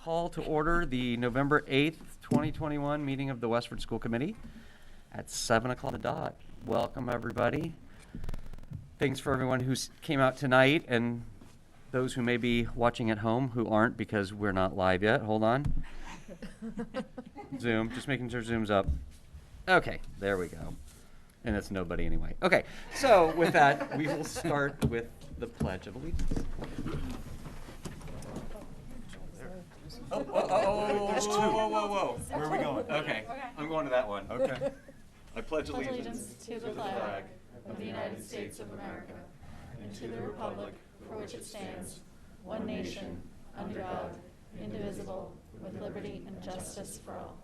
call to order the November 8th, 2021 meeting of the Westford School Committee at 7 o'clock the dot. Welcome, everybody. Thanks for everyone who came out tonight and those who may be watching at home who aren't because we're not live yet. Hold on. Zoom, just making sure Zoom's up. Okay, there we go. And it's nobody anyway. Okay, so with that, we will start with the Pledge of Allegiance. Whoa. Where are we going? Okay, I'm going to that one. Okay. I pledge allegiance to the flag of the United States of America and to the republic for which it stands, one nation, under God, indivisible, with liberty and justice for all.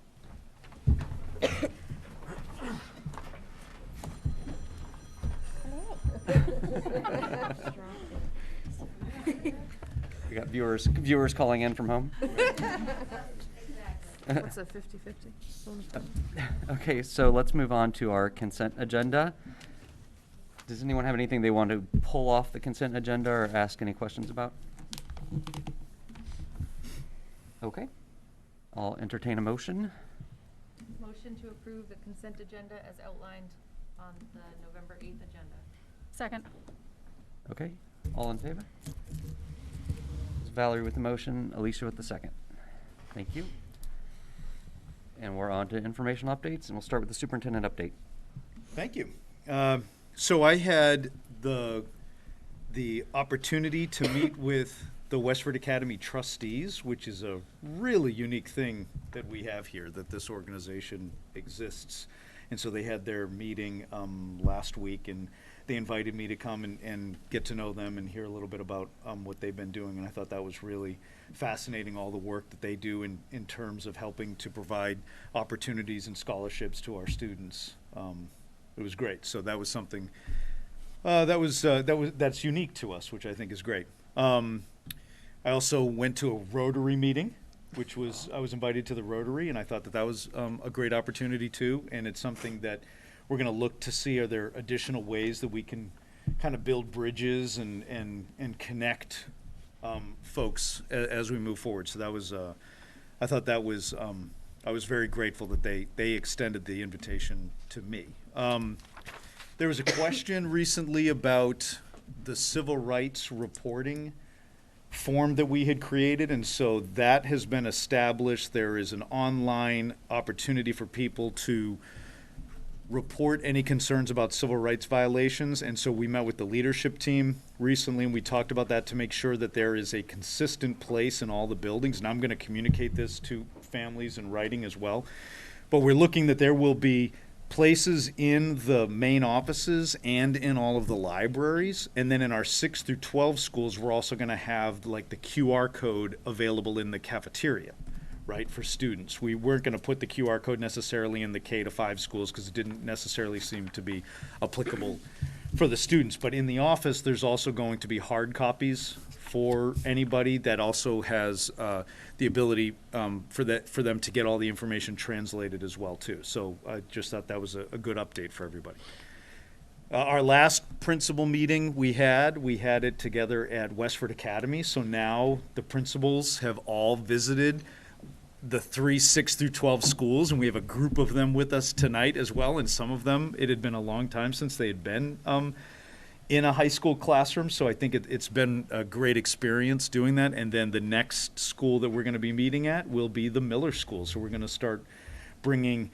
We got viewers calling in from home. What's a 50-50? Okay, so let's move on to our consent agenda. Does anyone have anything they want to pull off the consent agenda or ask any questions about? Okay, I'll entertain a motion. Motion to approve the consent agenda as outlined on the November 8th agenda. Second. Okay, all in favor? It's Valerie with the motion, Alicia with the second. Thank you. And we're on to informational updates, and we'll start with the superintendent update. Thank you. So I had the opportunity to meet with the Westford Academy trustees, which is a really unique thing that we have here, that this organization exists. And so they had their meeting last week, and they invited me to come and get to know them and hear a little bit about what they've been doing. And I thought that was really fascinating, all the work that they do in terms of helping to provide opportunities and scholarships to our students. It was great. So that was something that's unique to us, which I think is great. I also went to a Rotary meeting, which was, I was invited to the Rotary, and I thought that was a great opportunity too. And it's something that we're going to look to see, are there additional ways that we can kind of build bridges and connect folks as we move forward. So that was, I thought that was, I was very grateful that they extended the invitation to me. There was a question recently about the civil rights reporting form that we had created, and so that has been established. There is an online opportunity for people to report any concerns about civil rights violations, and so we met with the leadership team recently, and we talked about that to make sure that there is a consistent place in all the buildings, and I'm going to communicate this to families in writing as well. But we're looking that there will be places in the main offices and in all of the libraries, and then in our 6 through 12 schools, we're also going to have like the QR code available in the cafeteria, right, for students. We weren't going to put the QR code necessarily in the K-5 schools because it didn't necessarily seem to be applicable for the students. But in the office, there's also going to be hard copies for anybody that also has the ability for them to get all the information translated as well too. So I just thought that was a good update for everybody. Our last principal meeting we had it together at Westford Academy. So now the principals have all visited the 3 6 through 12 schools, and we have a group of them with us tonight as well. And some of them, it had been a long time since they had been in a high school classroom, so I think it's been a great experience doing that. And then the next school that we're going to be meeting at will be the Miller School. So we're going to start bringing,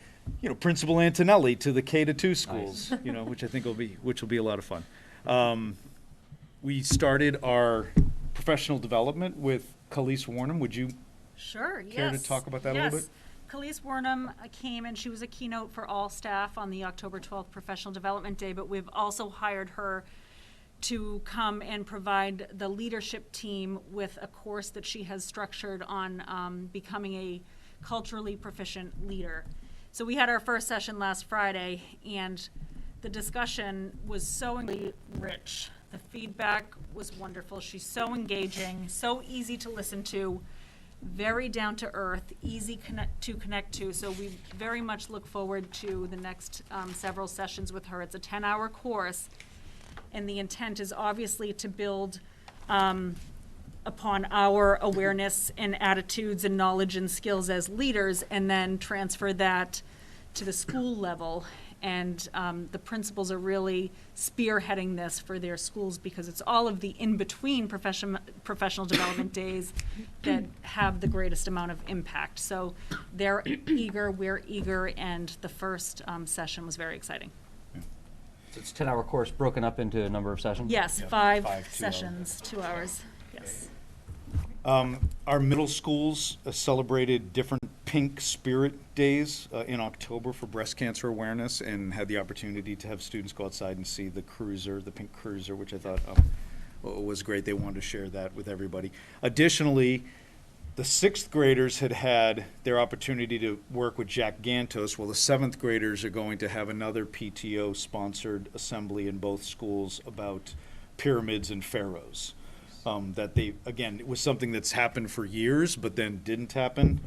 Principal Antonelli to the K-2 schools, nice. Which I think will be a lot of fun. We started our professional development with Khalees Warnham. Would you care to talk about that a little bit? Khalees Warnham came and she was a keynote for all staff on the October 12th Professional Development Day, but we've also hired her to come and provide the leadership team with a course that she has structured on becoming a culturally proficient leader. So we had our first session last Friday, and the discussion was so rich. The feedback was wonderful. She's so engaging, so easy to listen to, very down to earth, easy to connect to. So we very much look forward to the next several sessions with her. It's a 10-hour course, and the intent is obviously to build upon our awareness and attitudes and knowledge and skills as leaders, and then transfer that to the school level. And the principals are really spearheading this for their schools, because it's all of the in-between professional development days that have the greatest amount of impact. So they're eager, we're eager, and the first session was very exciting. So it's 10-hour course broken up into a number of sessions? Yes, Yep, five 5 sessions, 2 hours, yes. Our middle schools celebrated different Pink Spirit Days in October for breast cancer awareness, and had the opportunity to have students go outside and see the cruiser, the pink cruiser, which I thought was great. They wanted to share that with everybody. Additionally, the 6th graders had their opportunity to work with Jack Gantos. Well, the 7th graders are going to have another PTO-sponsored assembly in both schools about pyramids and pharaohs. That they, again, it was something that's happened for years, but then didn't happen,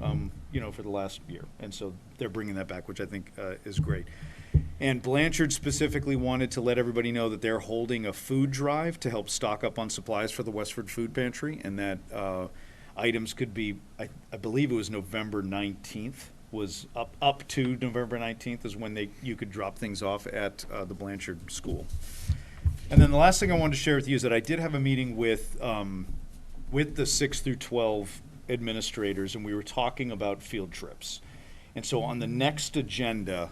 for the last year. And so they're bringing that back, which I think is great. And Blanchard specifically wanted to let everybody know that they're holding a food drive to help stock up on supplies for the Westford Food Pantry, and that items could be, I believe it was November 19th, was up to November 19th is when you could drop things off at the Blanchard school. And then the last thing I wanted to share with you is that I did have a meeting with the 6 through 12 administrators, and we were talking about field trips. And so on the next agenda,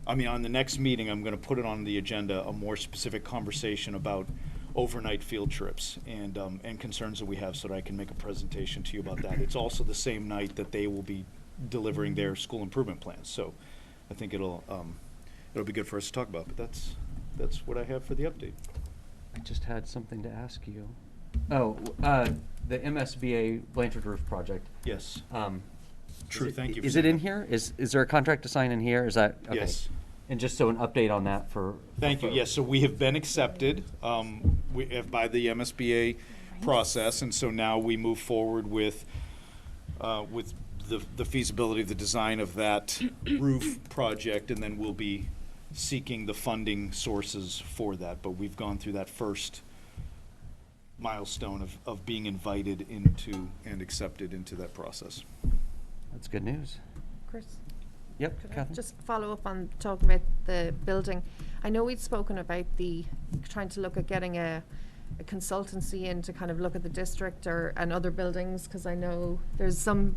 on the next meeting, I'm going to put it on the agenda, a more specific conversation about overnight field trips and concerns that we have, so that I can make a presentation to you about that. It's also the same night that they will be delivering their school improvement plans. So I think it'll be good for us to talk about. But that's what I have for the update. I just had something to ask you. Oh, the MSBA Blanchard Roof project. Yes. True. Thank you. Is it in here? Is there a contract to sign in here? Is that okay? Yes. And just so an update on that for. Thank you. Yes. So we have been accepted by the MSBA process, and so now we move forward with the feasibility, the design of that roof project, and then we'll be seeking the funding sources for that. But we've gone through that first milestone of being invited into and accepted into that process. That's good news. Chris? Yep, Could I Catherine? just follow up on talking about the building? I know we'd spoken about trying to look at getting a consultancy in to kind of look at the district and other buildings, because I know there's some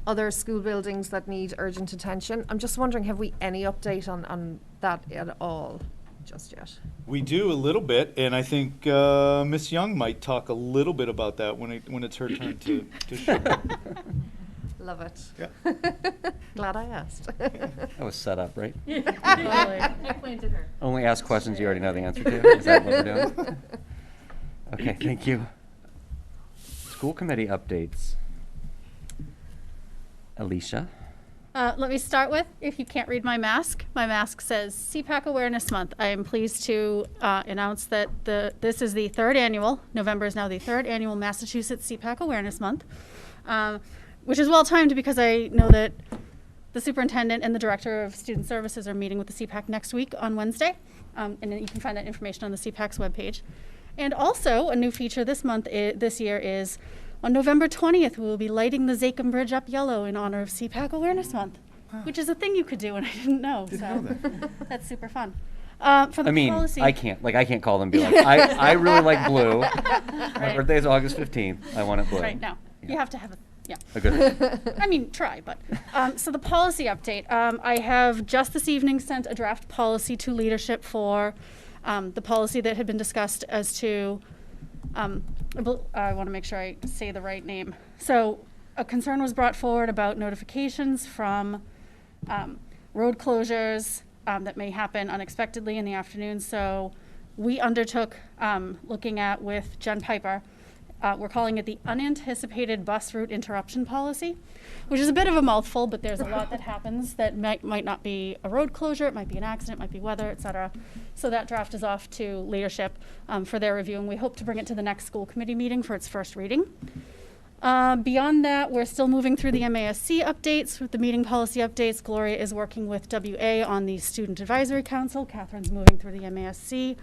other school buildings that need urgent attention. I'm just wondering, have we any update on that at all just yet? We do a little bit, and I think Miss Young might talk a little bit about that when it's her turn to share. Love it. Yeah. Glad I asked. That was set up, right? I planted her. Only ask questions you already know the answer to. Is that what we're doing? Okay, thank you. School committee updates. Alicia? Let me start with, if you can't read my mask says CPAC Awareness Month. I am pleased to announce that this is the third annual, November is now the third annual Massachusetts CPAC Awareness Month, which is well timed because I know that the superintendent and the director of student services are meeting with the CPAC next week on Wednesday. And then you can find that information on the CPAC's webpage. And also a new feature this year is on November 20th, we will be lighting the Zakem Bridge up yellow in honor of CPAC Awareness Month, which is a thing you could do and I didn't know. That's super fun. For the policy. I can't call them and be like, I really like blue. My birthday is August 15th. I want it blue. Right, no. You have to have A good I mean, try, but. So the policy update. I have just this evening sent a draft policy to leadership for the policy that had been discussed as to, I want to make sure I say the right name. So a concern was brought forward about notifications from road closures that may happen unexpectedly in the afternoon. So we undertook looking at with Jen Piper, we're calling it the Unanticipated Bus Route Interruption Policy, which is a bit of a mouthful, but there's a lot that happens that might not be a road closure, it might be an accident, it might be weather, et cetera. So that draft is off to leadership for their review, and we hope to bring it to the next school committee meeting for its first reading. Beyond that, we're still moving through the MASC updates with the meeting policy updates. Gloria is working with WA on the Student Advisory Council. Catherine's moving through the MASC.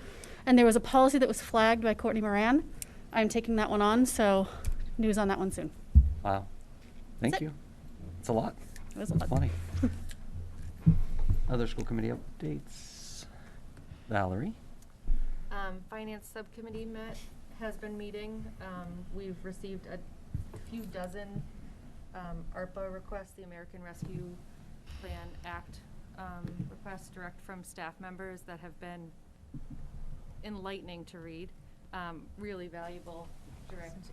And there was a policy that was flagged by Courtney Moran. I'm taking that one on, so news on that one soon. Wow. Thank That's it. you. It's a lot. It was a That's lot. plenty. Other school committee updates? Valerie? Finance Subcommittee has been meeting. We've received a few dozen ARPA requests, the American Rescue Plan Act requests direct from staff members that have been enlightening to read. Really valuable direct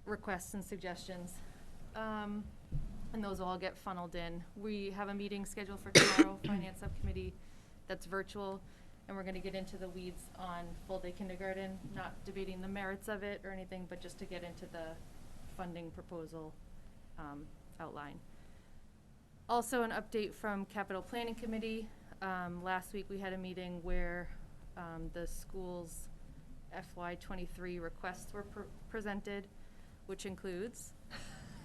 requests and suggestions. And those all get funneled in. We have a meeting scheduled for tomorrow, Finance Subcommittee, that's virtual, and we're gonna get into the weeds on full-day kindergarten, not debating the merits of it or anything, but just to get into the funding proposal outline. Also, an update from Capital Planning Committee. Last week, we had a meeting where the school's FY23 requests were presented, which includes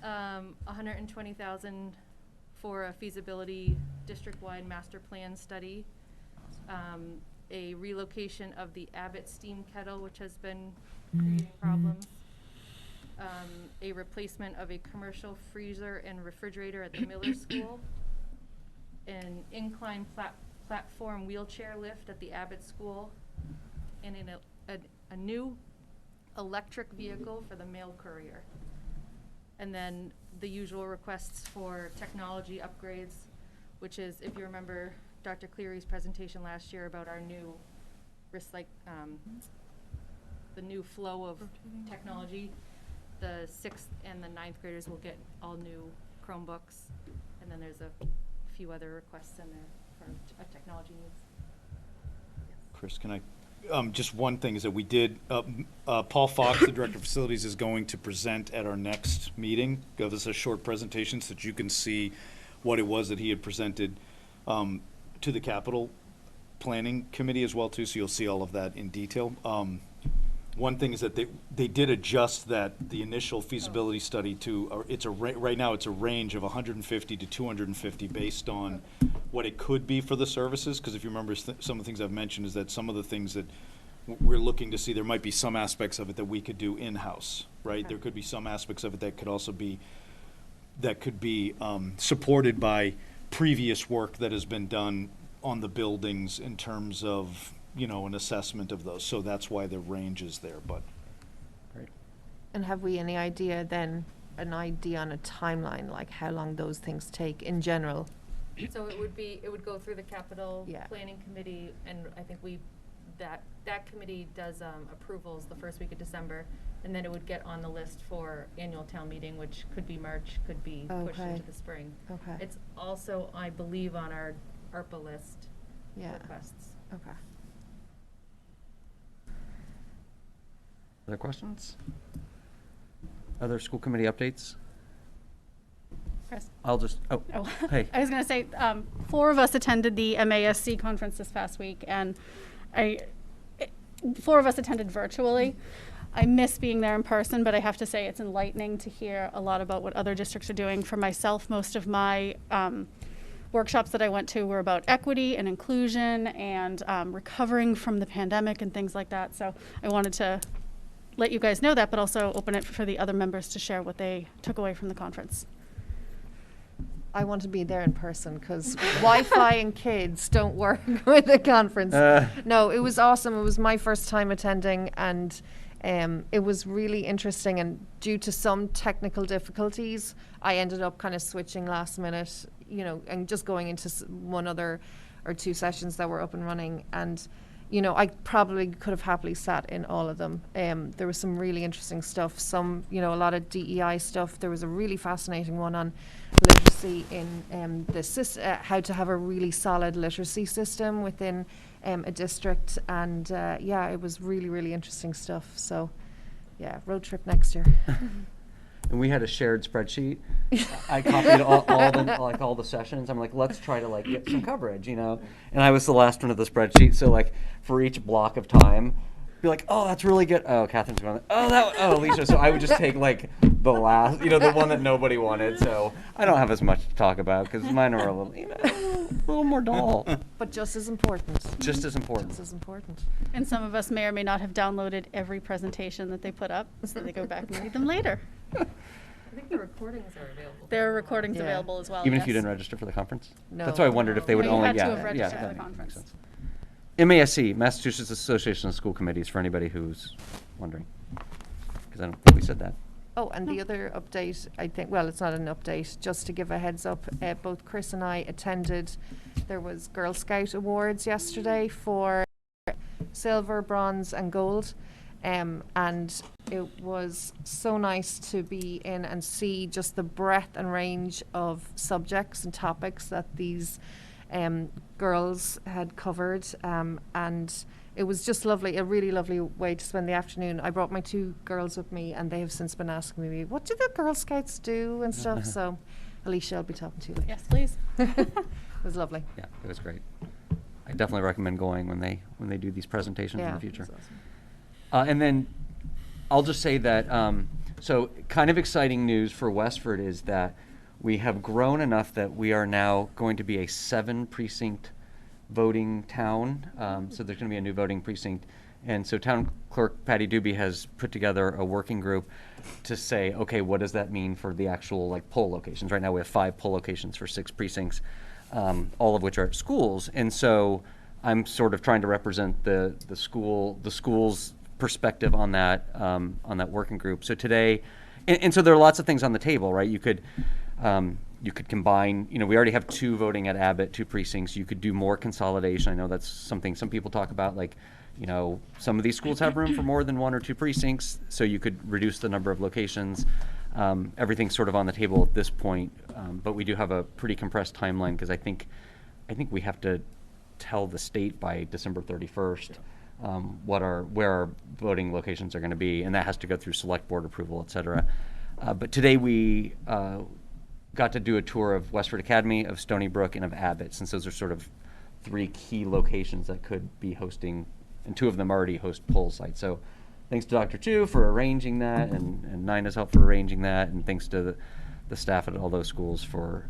$120,000 for a feasibility district-wide master plan study, a relocation of the Abbott steam kettle, which has been creating problems, a replacement of a commercial freezer and refrigerator at the Miller School, an incline platform wheelchair lift at the Abbott School, and a new electric vehicle for the mail courier. And then the usual requests for technology upgrades, which is, if you remember Dr. Cleary's presentation last year about our new the new flow of technology, the 6th and the 9th graders will get all new Chromebooks, and then there's a few other requests in there for technology needs. Chris, can I, just one thing is that we did, Paul Fox, the Director of Facilities, is going to present at our next meeting, give us a short presentation so that you can see what it was that he had presented to the Capital Planning Committee as well too, so you'll see all of that in detail. One thing is that they did adjust the initial feasibility study to, right now it's a range of 150 to 250 based on what it could be for the services, because if you remember some of the things I've mentioned is that some of the things that we're looking to see, there might be some aspects of it that we could do in-house, right? Okay. There could be some aspects of it that could also be, supported by previous work that has been done on the buildings in terms of, an assessment of those. So that's why the range is there, but. Great. And have we any idea then, an idea on a timeline, like how long those things take in general? So it would go through the Capital Yeah. Planning Committee, and I think that committee does approvals the first week of December, and then it would get on the list for annual town meeting, which could be March, could be pushed Okay. into the spring. Okay. It's also, I believe, on our ARPA list Yeah. requests. Okay. Other questions? Other school committee updates? Chris? I'll just, hey. I was going to say, 4 of us attended the MASC conference this past week, and 4 of us attended virtually. I miss being there in person, but I have to say it's enlightening to hear a lot about what other districts are doing. For myself, most of my workshops that I went to were about equity and inclusion and recovering from the pandemic and things like that. So I wanted to let you guys know that, but also open it for the other members to share what they took away from the conference. I want to be there in person because Wi-Fi and kids don't work with the conference. No, it was awesome. It was my first time attending, and it was really interesting. And due to some technical difficulties, I ended up kind of switching last minute, and just going into one other or 2 sessions that were up and running. And I probably could have happily sat in all of them. There was some really interesting stuff, a lot of DEI stuff. There was a really fascinating one on literacy in how to have a really solid literacy system within a district. And it was really, really interesting stuff. So road trip next year. And we had a shared spreadsheet. I copied all the sessions. I'm like, let's try to get some coverage, And I was the last one of the spreadsheet, so for each block of time, be like, oh, that's really good. Oh, Catherine's going. Oh, Alicia. So I would just take the last, the one that nobody wanted. So I don't have as much to talk about because mine are a little, a little more dull. But just as important. Just as important. Just as important. And some of us may or may not have downloaded every presentation that they put up, so they go back and read them later. I think the recordings are available. There are recordings Yeah. available as well. Even if you yes. didn't register for the conference? No. That's why I wondered if they would No, you only, had to yeah. have registered yeah, for the that conference. makes sense. MASC, Massachusetts Association of School Committees, for anybody who's wondering. Because I don't think we said that. Oh, and the other update, I think, well, it's not an update, just to give a heads up, both Chris and I attended, there was Girl Scout Awards yesterday for silver, bronze and gold. And it was so nice to be in and see just the breadth and range of subjects and topics that these girls had covered. And it was just lovely, a really lovely way to spend the afternoon. I brought my 2 girls with me and they have since been asking me, what do the Girl Scouts do and stuff? So Alicia, I'll be talking to you later. Yes, please. It was lovely. Yeah, it was great. I definitely recommend going when they do these presentations in Yeah, the future. it was awesome. And then I'll just say that, so kind of exciting news for Westford is that we have grown enough that we are now going to be a 7-precinct voting town. So there's going to be a new voting precinct. And so Town Clerk Patty Doobie has put together a working group to say, okay, what does that mean for the actual like poll locations? Right now we have 5 poll locations for 6 precincts, all of which are at schools. And so I'm sort of trying to represent the school's perspective on that working group. So today, and so there are lots of things on the table, right? You could combine, we already have 2 voting at Abbott, 2 precincts. You could do more consolidation. I know that's something some people talk about, like, some of these schools have room for more than 1 or 2 precincts, so you could reduce the number of locations. Everything's sort of on the table at this point, but we do have a pretty compressed timeline because I think we have to tell the state by December 31st where our voting locations are going to be, and that has to go through select board approval, et cetera. But today we got to do a tour of Westford Academy, of Stony Brook, and of Abbott, since those are sort of 3 key locations that could be hosting, and 2 of them already host poll sites. So thanks to Dr. Chu for arranging that, and Nina's help for arranging that, and thanks to the staff at all those schools for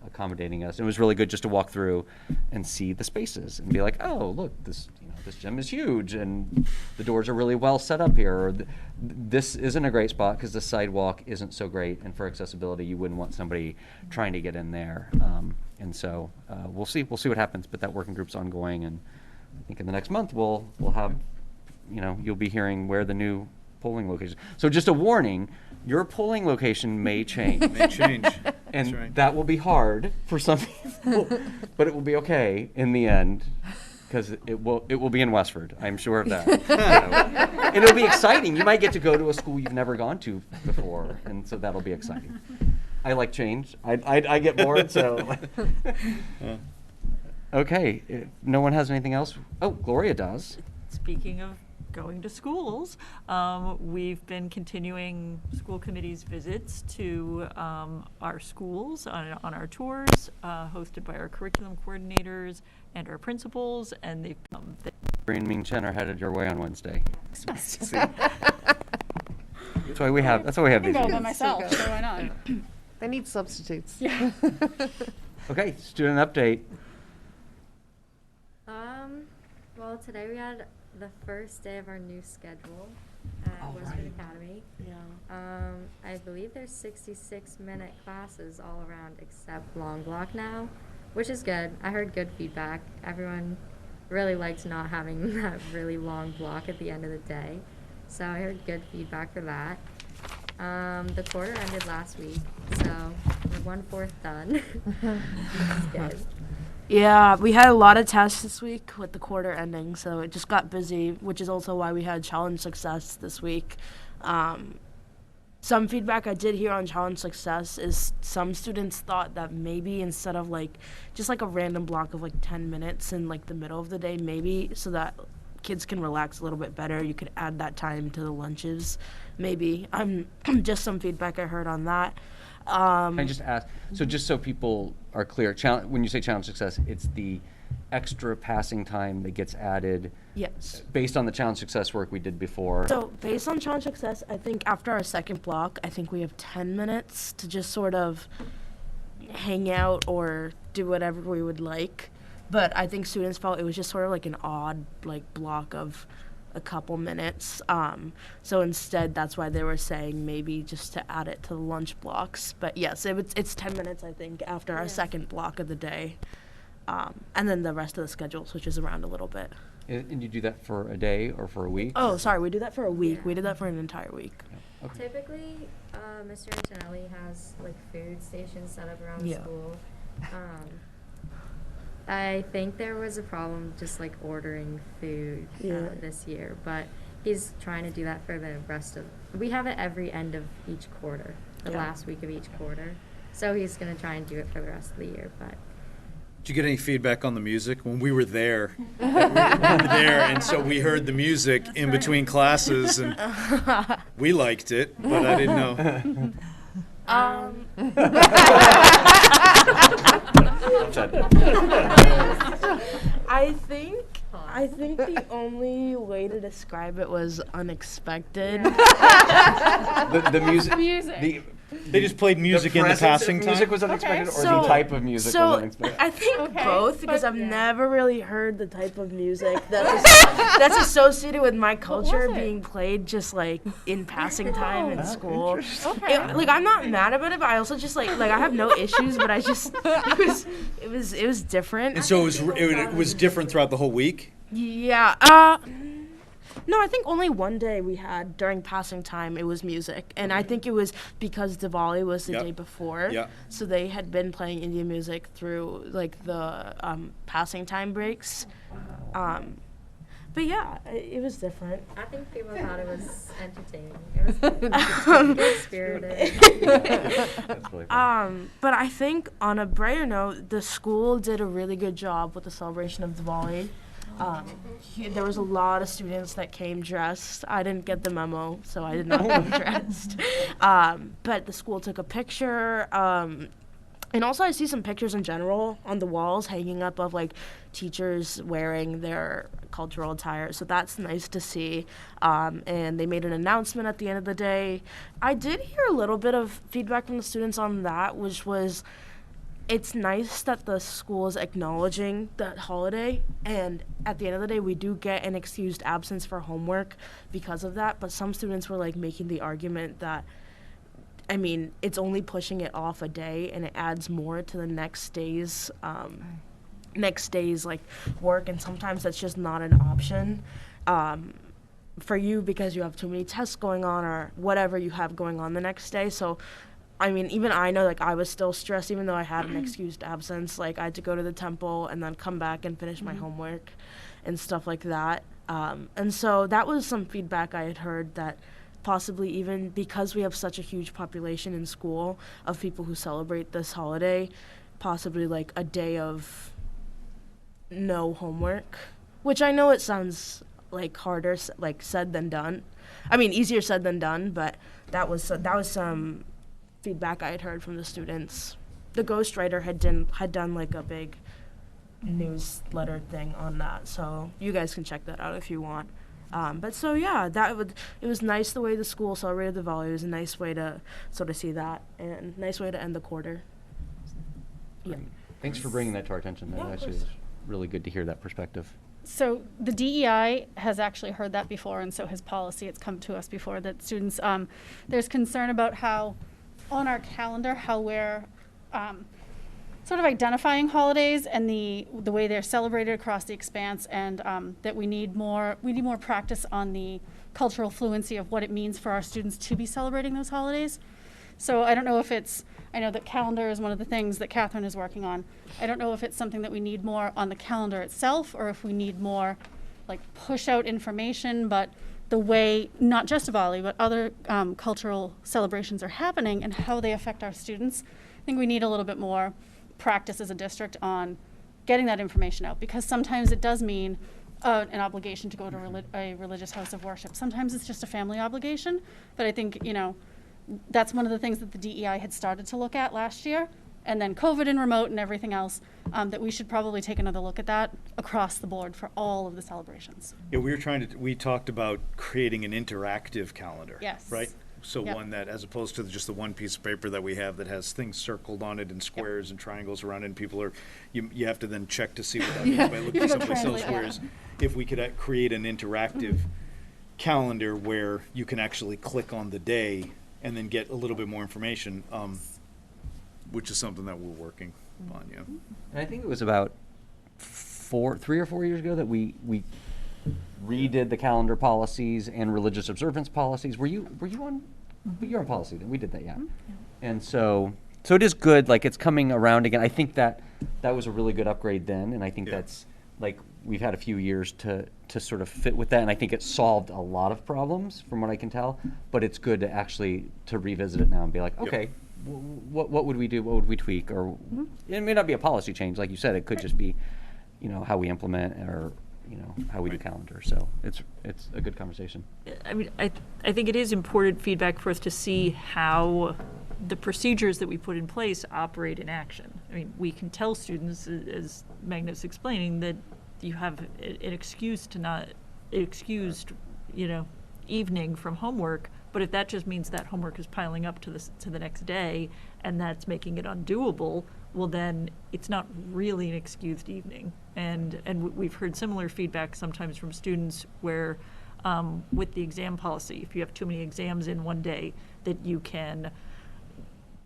accommodating us. It was really good just to walk through and see the spaces and be like, oh, look, this gym is huge, and the doors are really well set up here. Or this isn't a great spot because the sidewalk isn't so great, and for accessibility, you wouldn't want somebody trying to get in there. And so we'll see what happens. But that working group's ongoing, and I think in the next month we'll have, you'll be hearing where the new polling location. So just a warning, your polling location may change. May change. And That's right. that will be hard for some people, but it will be okay in the end, because it will be in Westford. I'm sure of that. And it'll be exciting. You might get to go to a school you've never gone to before, and so that'll be exciting. I like change. I get bored, so. Okay, if no one has anything else. Oh, Gloria does. Speaking of going to schools, we've been continuing school committee's visits to our schools on our tours, hosted by our curriculum coordinators and our principals, and they've Bree and Ming Chen are headed your way on Wednesday. That's why we have I these can go by meetings. myself, good. so why not? They need substitutes. Yeah. Okay, student update. Well, today we had the first day of our new schedule at Westford Academy. Yeah. I believe there's 66-minute classes all around except long block now, which is good. I heard good feedback. Everyone really liked not having that really long block at the end of the day. So I heard good feedback for that. The quarter ended last week, so we're 1/4 done. It's good. Yeah, we had a lot of tests this week with the quarter ending, so it just got busy, which is also why we had challenge success this week. Some feedback I did hear on challenge success is some students thought that maybe instead of just a random block of 10 minutes in the middle of the day, maybe so that kids can relax a little bit better, you could add that time to the lunches, maybe. Just some feedback I heard on that. Can I just ask, so just so people are clear, when you say challenge success, it's the extra passing time that gets added Yes. based on the challenge success work we did before. So based on challenge success, I think after our second block, I think we have 10 minutes to just sort of hang out or do whatever we would like. But I think students felt it was just sort of like an odd like block of a couple minutes. So instead, that's why they were saying maybe just to add it to the lunch blocks. But yes, it's 10 minutes, I think, after our second block of the day. And then the rest of the schedule switches around a little bit. And you do that for a day or for a week? Oh, sorry, we do that for a week. Yeah. We did that for an entire week. Okay. Typically, Mr. Antonelli has like food stations set up around the Yeah. school. I think there was a problem just like ordering food Yeah. this year, but he's trying to do that for the rest of. We have it every end of each quarter, the Yeah. last week of each quarter. So he's gonna try and do it for the rest of the year, but. Did you get any feedback on the music when we were there? We were there, and so we heard the music in between classes, and we liked it, but I didn't know. I think the only way to describe it was unexpected. The music. They just played music in the presence of passing time. music was unexpected, or So- the type of music So was unexpected? I think Okay, both because but- I've never really heard the type of music that's associated with my culture was it? being played just like in passing time in Oh, school. Okay. Like I'm not mad about it, but I also just like I have no issues, but I just it was different. And so it was different throughout the whole week. Yeah. No, I think only one day we had during passing time it was music, and I think it was because Diwali was the Yep. day before. Yeah. So they had been playing Indian music through like the passing time breaks. But yeah, it was different. I think people thought it was entertaining. It was good spirited. That's really fun. But I think on a brighter note, the school did a really good job with the celebration of Diwali. There was a lot of students that came dressed. I didn't get the memo, so I did not come dressed. But the school took a picture. And also I see some pictures in general on the walls hanging up of like teachers wearing their cultural attire. So that's nice to see. And they made an announcement at the end of the day. I did hear a little bit of feedback from the students on that, which was it's nice that the school is acknowledging that holiday, and at the end of the day, we do get an excused absence for homework because of that, but some students were, like, making the argument that, I mean, it's only pushing it off a day, and it adds more to the next day's, like, work, and sometimes that's just not an option for you because you have too many tests going on or whatever you have going on the next day, so I mean, even I know, like, I was still stressed, even though I had an excused absence. Like, I had to go to the temple and then come back and finish my homework and stuff like that. And so that was some feedback I had heard that possibly even because we have such a huge population in school of people who celebrate this holiday, possibly, like, a day of no homework, which I know it sounds, like, harder, like, said than done. I mean, easier said than done, but that was some feedback I had heard from the students. The ghostwriter had done like a big newsletter thing on that, so you guys can check that out if you want. But so yeah, it was nice the way the school celebrated the Diwali. It was a nice way to sort of see that, and nice way to end the quarter. Yeah. Thanks for bringing that to our attention. That Yeah, of actually course. is really good to hear that perspective. So the DEI has actually heard that before, and so has policy. It's come to us before that students, there's concern about how on our calendar, how we're sort of identifying holidays and the way they're celebrated across the expanse, and that we need more practice on the cultural fluency of what it means for our students to be celebrating those holidays. So I don't know if I know that calendar is one of the things that Catherine is working on. I don't know if it's something that we need more on the calendar itself, or if we need more like push out information, but the way, not just Diwali, but other cultural celebrations are happening and how they affect our students. I think we need a little bit more practice as a district on getting that information out, because sometimes it does mean an obligation to go to a religious house of worship. Sometimes it's just a family obligation, but I think, that's one of the things that the DEI had started to look at last year, and then COVID and remote and everything else, that we should probably take another look at that across the board for all of the celebrations. Yeah, we talked about creating an interactive calendar. Yes. Right? So Yep. one that, as opposed to just the one piece of paper that we have that has things circled on it and squares and triangles around it, and people are, you have to then check to see what that means by looking You gotta someplace else. translate, yeah. Whereas if we could create an interactive calendar where you can actually click on the day and then get a little bit more information, which is something that we're working on, yeah. And I think it was about 3 or 4 years ago that we redid the calendar policies and religious observance policies. Were you on? You're on policy then. We did that, yeah. And so it is good. Like, it's coming around again. I think that was a really good upgrade then, and I think Yeah. that's like we've had a few years to sort of fit with that, and I think it solved a lot of problems from what I can tell. But it's good to actually to revisit it now and be like, Yep. okay, what would we do? What would we tweak? Or it may not be a policy change, like you said. It could just be, how we implement or how we do calendar. So it's a good conversation. I mean, I think it is important feedback for us to see how the procedures that we put in place operate in action. I mean, we can tell students, as Magna's explaining, that you have an excused, evening from homework, but if that just means that homework is piling up to the next day, and that's making it undoable, well, then it's not really an excused evening. And we've heard similar feedback sometimes from students where, with the exam policy, if you have too many exams in one day, that you can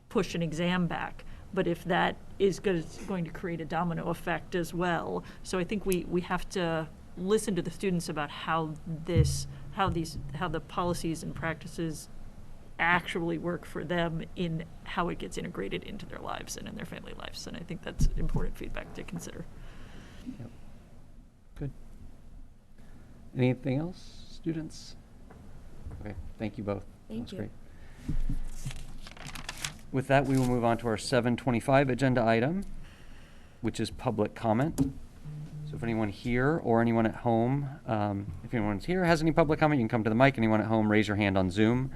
push an exam back. But if that is going to create a domino effect as well. So I think we have to listen to the students about how the policies and practices actually work for them in how it gets integrated into their lives and in their family lives. And I think that's important feedback to consider. Yep. Good. Anything else, students? Okay, thank you both. Thank That was you. great. With that, we will move on to our 7:25 agenda item, which is public comment. So if anyone here or anyone at home, if anyone's here has any public comment, you can come to the mic. Anyone at home, raise your hand on Zoom.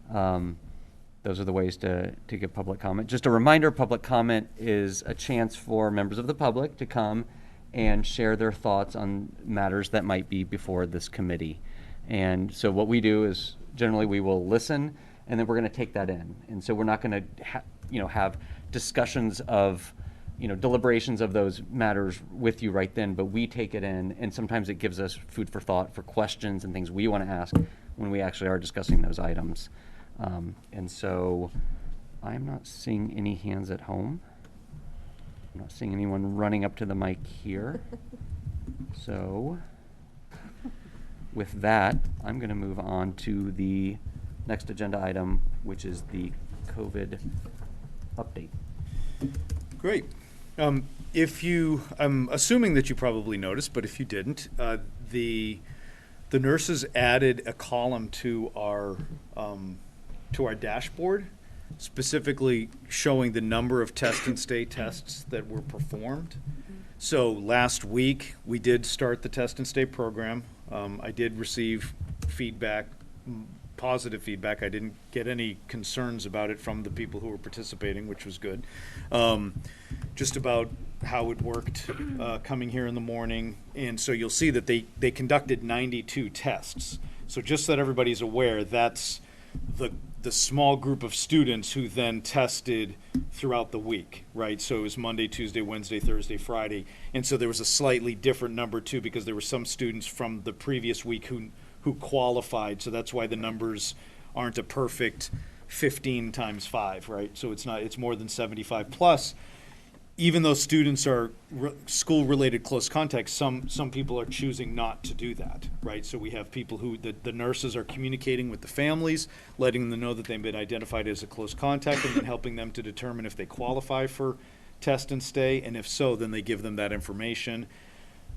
Those are the ways to give public comment. Just a reminder, public comment is a chance for members of the public to come and share their thoughts on matters that might be before this committee. And so what we do is generally we will listen, and then we're going to take that in. And so we're not going to have discussions of deliberations of those matters with you right then, but we take it in, and sometimes it gives us food for thought for questions and things we want to ask when we actually are discussing those items. And so I'm not seeing any hands at home. I'm not seeing anyone running up to the mic here. So with that, I'm going to move on to the next agenda item, which is the COVID update. Great. I'm assuming that you probably noticed, but if you didn't, the nurses added a column to our dashboard, specifically showing the number of test and stay tests that were performed. So last week, we did start the test and stay program. I did receive feedback, positive feedback. I didn't get any concerns about it from the people who were participating, which was good. Just about how it worked coming here in the morning. And so you'll see that they conducted 92 tests. So just so that everybody's aware, that's the small group of students who then tested throughout the week, right? So it was Monday, Tuesday, Wednesday, Thursday, Friday. And so there was a slightly different number too, because there were some students from the previous week who qualified. So that's why the numbers aren't a perfect 15 times 5, right? So it's more than 75 plus. Even though students are school-related close contacts, some people are choosing not to do that, right? So we have people who, the nurses are communicating with the families, letting them know that they've been identified as a close contact, and then helping them to determine if they qualify for test and stay, and if so, then they give them that information.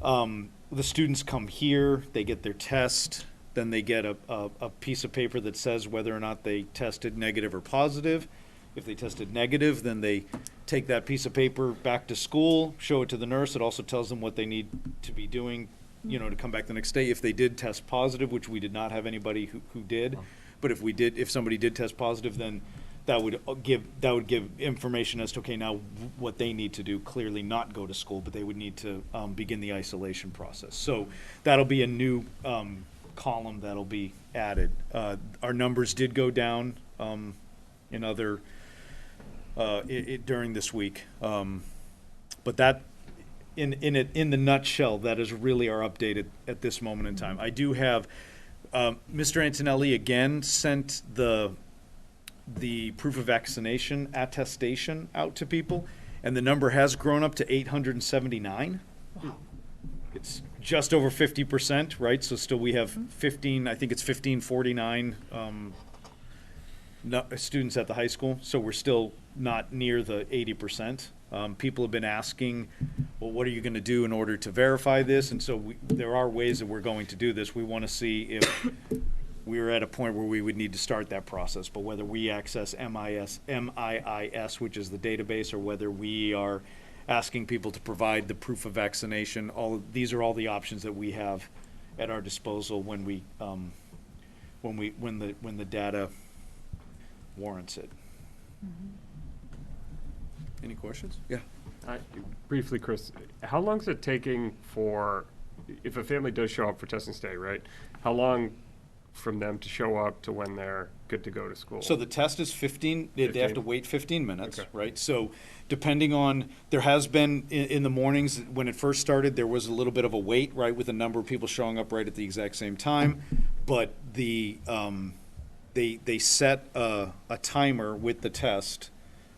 The students come here, they get their test, then they get a piece of paper that says whether or not they tested negative or positive. If they tested negative, then they take that piece of paper back to school, show it to the nurse. It also tells them what they need to be doing, to come back the next day. If they did test positive, which we did not have anybody who did, but if somebody did test positive, then that would give information as to, okay, now what they need to do, clearly not go to school, but they would need to begin the isolation process. So that'll be a new column that'll be added. Our numbers did go down in other during this week, but that in the nutshell, that is really our update at this moment in time. I do have Mr. Antonelli again sent the proof of vaccination attestation out to people, and the number has grown up to 879. Wow. It's just over 50%, right? So still we have 15, I think it's 1549 students at the high school, so we're still not near the 80%. People have been asking, well, what are you going to do in order to verify this? And so there are ways that we're going to do this. We want to see if we're at a point where we would need to start that process, but whether we access MIIS, which is the database, or whether we are asking people to provide the proof of vaccination, these are all the options that we have at our disposal when the data warrants it. Mm-hmm. Any questions? Yeah. Briefly, Chris, how long is it taking if a family does show up for test and stay, right? How long from them to show up to when they're good to go to school? So the test is 15, they have 15? to wait 15 minutes, Okay. right? So depending on, there has been, in the mornings, when it first started, there was a little bit of a wait, right, with a number of people showing up right at the exact same time. But they set a timer with the test.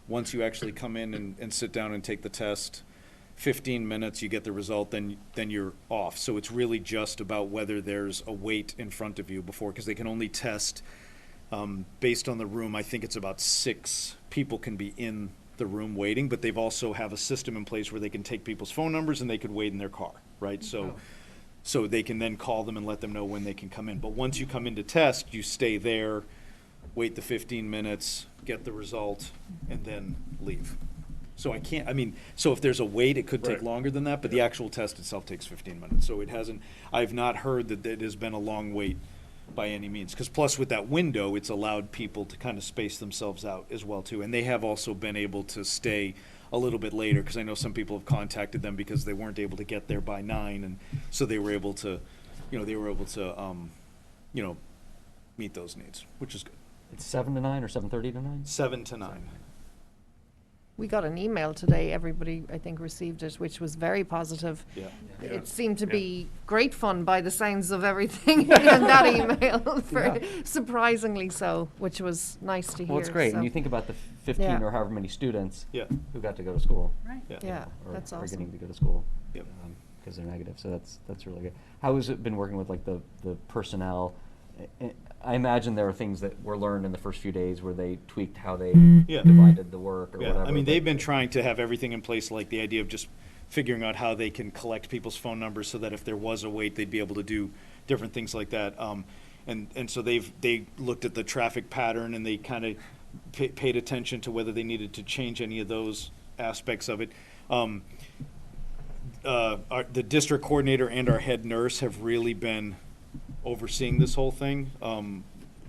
Once you actually come in and sit down and take the test, 15 minutes, you get the result, then you're off. So it's really just about whether there's a wait in front of you before, because they can only test based on the room. I think it's about 6 people can be in the room waiting, but they've also have a system in place where they can take people's phone numbers and they could wait in their car, right? So they can then call them and let them know when they can come in. But once you come in to test, you stay there, wait the 15 minutes, get the result, and then leave. So so if there's a wait, it could take Right. longer than that, but the actual test itself takes 15 minutes. So I've not heard that it has been a long wait by any means. Because plus with that window, it's allowed people to kind of space themselves out as well too. And they have also been able to stay a little bit later, because I know some people have contacted them because they weren't able to get there by 9, and so they were able to, meet those needs, which is good. It's 7 to 9 or 7:30 to 9? 7 to 9. We got an email today, everybody, I think, received it, which was very positive. Yeah. It seemed to be great fun by the sounds of everything in that email, surprisingly so, which was nice to hear. Well, it's great, and so- you think about the 15 Yeah. or however many students Yeah. who got to go to school. Right. Yeah. Yeah, or that's are awesome. getting to go to school. Yep. Because they're negative, so that's really good. How has it been working with like the personnel? I imagine there are things that were learned in the first few days where they tweaked how they Yeah. divided the work or Yeah, whatever. I mean, but- they've been trying to have everything in place, like the idea of just figuring out how they can collect people's phone numbers so that if there was a wait, they'd be able to do different things like that. And so they looked at the traffic pattern, and they kind of paid attention to whether they needed to change any of those aspects of it. The district coordinator and our head nurse have really been overseeing this whole thing.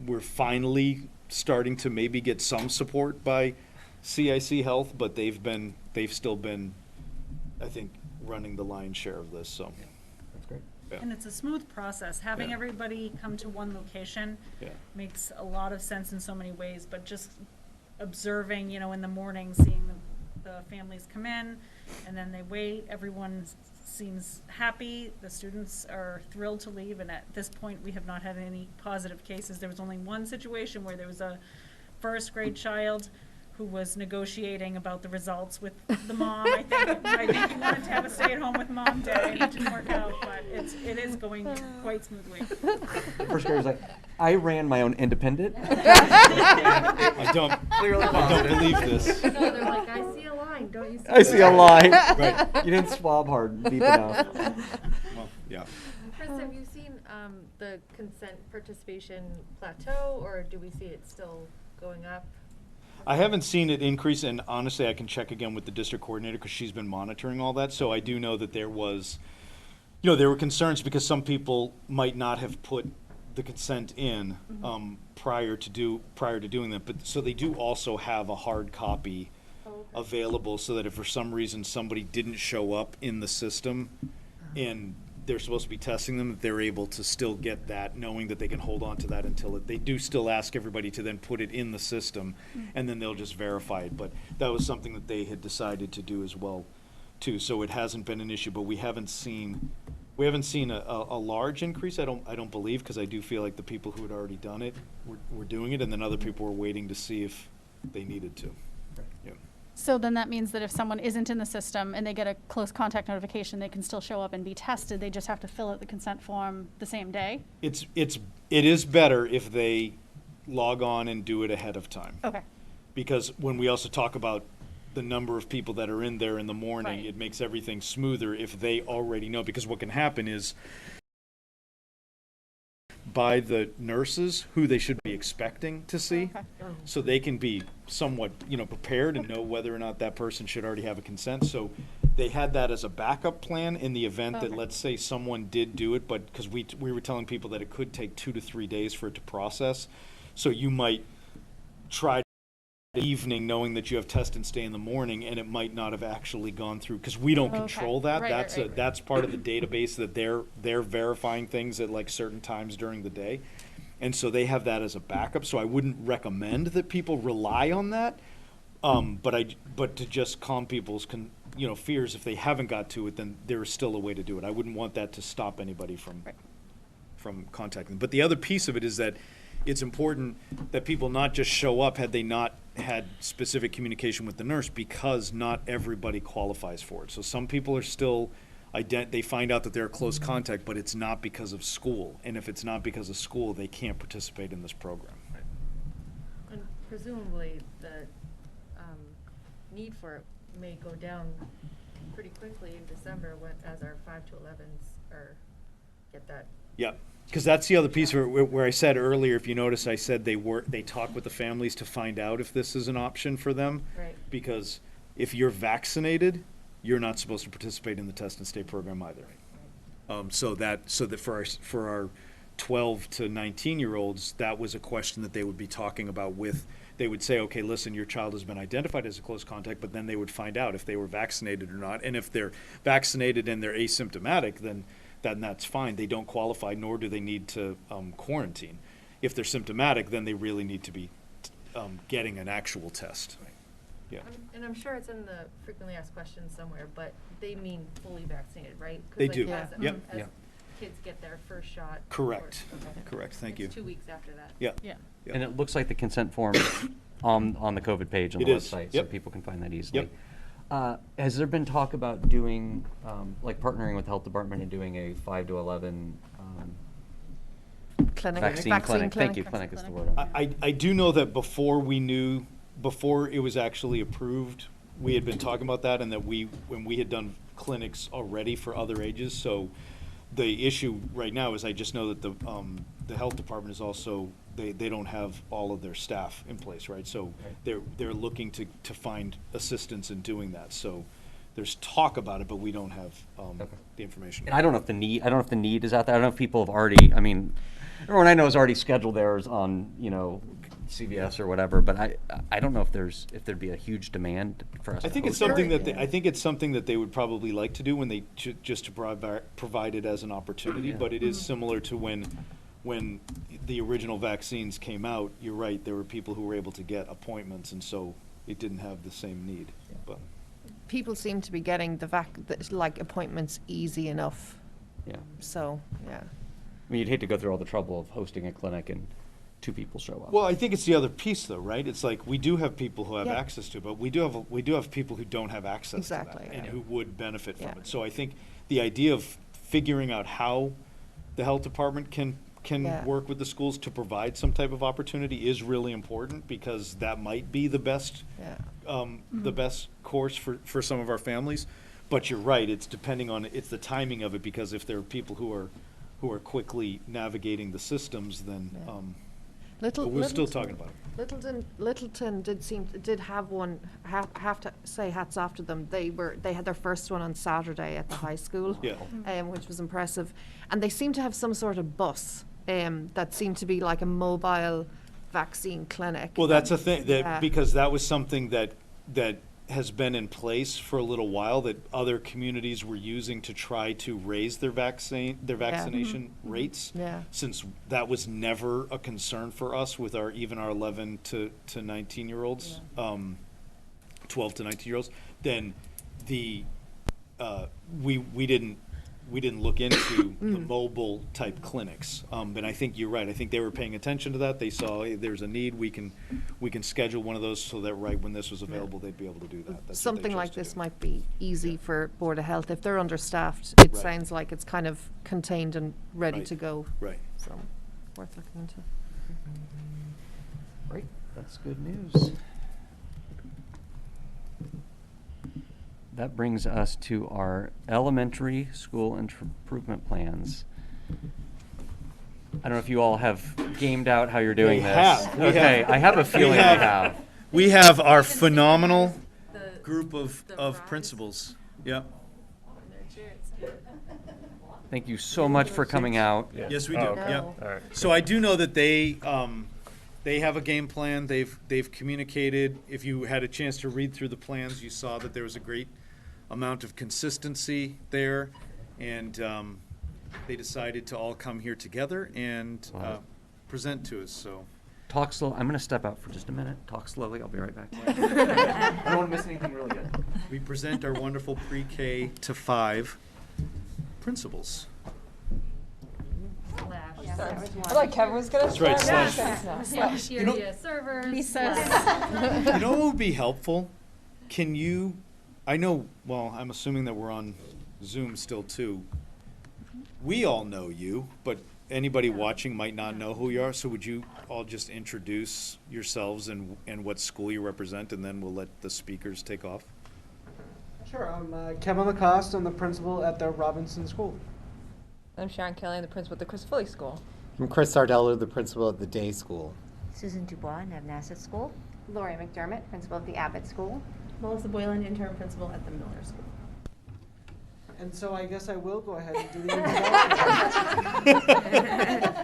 We're finally starting to maybe get some support by CIC Health, but they've still been, I think, running the lion's share of this, so. That's great. Yeah. And it's a smooth process. Having Yeah. everybody come to one location Yeah. makes a lot of sense in so many ways, but just observing, in the morning, seeing the families come in, and then they wait, everyone seems happy, the students are thrilled to leave, and at this point, we have not had any positive cases. There was only one situation where there was a first grade child who was negotiating about the results with the mom. I think he wanted to have a stay-at-home with mom day, and it didn't work out, but it is going quite smoothly. First grader was like, I ran my own independent. I don't believe this. No, they're like, I see a line, don't you see? I see a line. Right. You didn't swab hard deep enough. Well, yeah. Chris, have you seen the consent participation plateau, or do we see it still going up? I haven't seen it increase, and honestly, I can check again with the district coordinator because she's been monitoring all that. So I do know that there were concerns because some people might not have put the consent in, prior to doing that, but, so they do also have a hard copy available, so that if for some reason somebody didn't show up in the system and they're supposed to be testing them, that they're able to still get that, knowing that they can hold on to that until they do still ask everybody to then put it in the system, and then they'll just verify it. But that was something that they had decided to do as well, too. So it hasn't been an issue, but we haven't seen a large increase. I don't believe, because I do feel like the people who had already done it were doing it, and then other people were waiting to see if they needed to. Yeah. So then that means that if someone isn't in the system and they get a close contact notification, they can still show up and be tested. They just have to fill out the consent form the same day? It is better if they log on and do it ahead of time. Okay. Because when we also talk about the number of people that are in there in the morning, Right. it makes everything smoother if they already know. Because what can happen is, by the nurses who they should be expecting to see, Okay. so they can be somewhat, prepared and know whether or not that person should already have a consent. So they had that as a backup plan in the event that, Okay. let's say, someone did do it, but because we were telling people that it could take 2 to 3 days for it to process. So you might try the evening knowing that you have test and stay in the morning, and it might not have actually gone through, because we don't Okay. control that. Right, right, right. That's part of the database, that they're verifying things at like certain times during the day. And so they have that as a backup, so I wouldn't recommend that people rely on that. But to just calm people's fears, if they haven't got to it, then there is still a way to do it. I wouldn't want that to stop anybody from contacting them. But the other piece of it is that it's important that people not just show up had they not had specific communication with the nurse, because not everybody qualifies for it. So some people are still, they find out that they're a close contact, but it's not because of school. And if it's not because of school, they can't participate in this program. And presumably, the need for it may go down pretty quickly in December as our 5 to 11s get that. Yeah, because that's the other piece where I said earlier, if you notice, I said they talk with the families to find out if this is an option for them. Right. Because if you're vaccinated, you're not supposed to participate in the test and stay program either. So that for our 12 to 19-year-olds, that was a question that they would be talking about with. They would say, okay, listen, your child has been identified as a close contact, but then they would find out if they were vaccinated or not. And if they're vaccinated and they're asymptomatic, then that's fine. They don't qualify, nor do they need to quarantine. If they're symptomatic, then they really need to be getting an actual test. Yeah. And I'm sure it's in the frequently asked questions somewhere, but they mean fully vaccinated, right? 'Cause They like do. as- Yep. As Yeah. kids get their first shot. Correct. Okay. Correct. Thank you. It's 2 weeks after that. Yeah. Yeah. Yep. And it looks like the consent form is on the COVID page on It the is. website, so Yep. people can find that easily. Yep. Has there been talk about doing, like partnering with the health department and doing a 5 to 11 Clinic. vaccine clinic? Thank you, Vaccine clinic is the clinic. word. I do know that before it was actually approved, we had been talking about that, and that when we had done clinics already for other ages. So the issue right now is, I just know that the health department is also, they don't have all of their staff in place, right? So they're looking to find assistance in doing that. So there's talk about it, but we don't have the information. And I don't know if the need is out there. I don't know if people have already, I mean, everyone I know has already scheduled theirs on, CVS or whatever, but I don't know if there'd be a huge demand for us. I think it's something that they would probably like to do when they just to provide it as an opportunity. Yeah. But it is similar to when the original vaccines came out. You're right. There were people who were able to get appointments, and so it didn't have the same need. But People seem to be getting appointments easy enough. Yeah. So, yeah. I mean, you'd hate to go through all the trouble of hosting a clinic and 2 people show up. well, I think it's the other piece, though, right? It's like we do have people who have Yeah. access to it, but we do have people who don't have access Exactly, to that, and yeah. who would benefit from Yeah. it. So I think the idea of figuring out how the health department can Yeah. work with the schools to provide some type of opportunity is really important, because that might be the best Yeah. the best course for some of our families. But you're right, it's the timing of it, because if there are people who are quickly navigating the systems, then Yeah. but we're still talking about it. Littleton did have one. Have to say hats off to them. They had their first one on Saturday at the high school. Yeah. Which was impressive, and they seem to have some sort of bus. that seemed to be like a mobile vaccine clinic. Well, that's a thing, Yeah. because that was something that has been in place for a little while, that other communities were using to try to raise their vaccination rates. Yeah. Since that was never a concern for us with even our 11 to 19-year-olds, 12 to 19-year-olds, then we didn't look into the mobile type clinics. And I think you're right. I think they were paying attention to that. They saw, hey, there's a need. We can schedule one of those so that right when this was available, they'd be able to do that. That's what they Something chose like to this do. might be easy for Board of Health. If they're understaffed, it Right. sounds like it's kind of contained and ready Right. to go. Right. So, worth looking into. Great, that's good news. That brings us to our elementary school improvement plans. I don't know if you all have gamed out how you're doing We this. have. We Okay, have. I have a feeling we have. We have our phenomenal The- group of the rise. principals. Yeah. Thank you so much for coming out. Yes, we do. Oh, okay. Yeah. All right. So I do know that they have a game plan. They've communicated. If you had a chance to read through the plans, you saw that there was a great amount of consistency there, and they decided to all come here together and Wow. present to us. So Talk slow. I'm going to step out for just a minute. Talk slowly. I'll be right back. I don't want to miss anything really good. we present our wonderful pre-K to 5 principals. I thought Kevin was gonna That's right, start. slash. Slash You know- area servers. He says. You know what would be helpful? Can you, I know, well, I'm assuming that we're on Zoom still too. We all know you, but anybody watching might not know who you are, so would you all just introduce yourselves and what school you represent, and then we'll let the speakers take off? Sure, I'm Kevin Lacoste. I'm the principal at the Robinson School. I'm Sharon Kelly, I'm the principal at the Chris Foley School. I'm Chris Sardello, the principal at the day school. Susan Dubois, Navnasset School. Lori McDermott, principal of the Abbott School. Melissa Boylan, interim principal at the Miller School. And so I guess I will go ahead and do the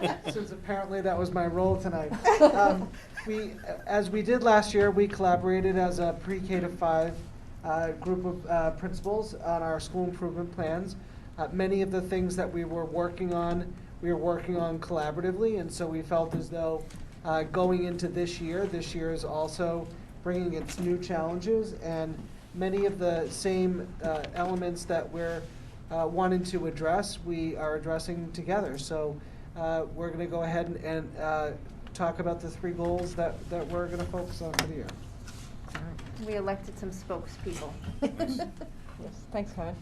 introduction. Since apparently that was my role tonight. As we did last year, we collaborated as a pre-K to 5 group of principals on our school improvement plans. Many of the things that we were working on collaboratively, and so we felt as though going into this year is also bringing its new challenges, and many of the same elements that we're wanting to address, we are addressing together. So we're going to go ahead and talk about the 3 goals that we're going to focus on for the year. We elected some spokespeople. Yes, thanks, Kevin.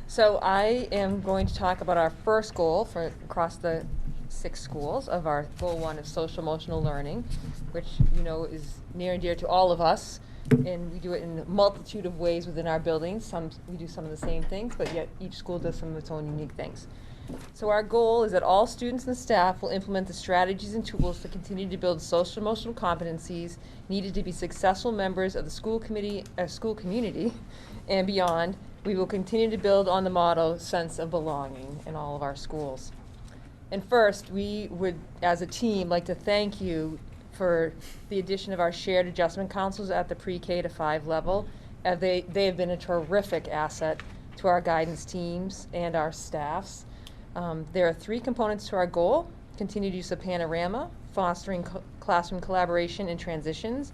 So I am going to talk about our first goal for across the 6 schools of our goal 1 of social emotional learning, which you know is near and dear to all of us, and we do it in a multitude of ways within our buildings. We do some of the same things, but yet each school does some of its own unique things. So our goal is that all students and staff will implement the strategies and tools to continue to build social emotional competencies needed to be successful members of the school community, and beyond. We will continue to build on the motto, sense of belonging, in all of our schools. And first, we would, as a team, like to thank you for the addition of our shared adjustment counselors at the pre-K to 5 level. They have been a terrific asset to our guidance teams and our staffs. There are 3 components to our goal: continued use of Panorama, fostering classroom collaboration and transitions,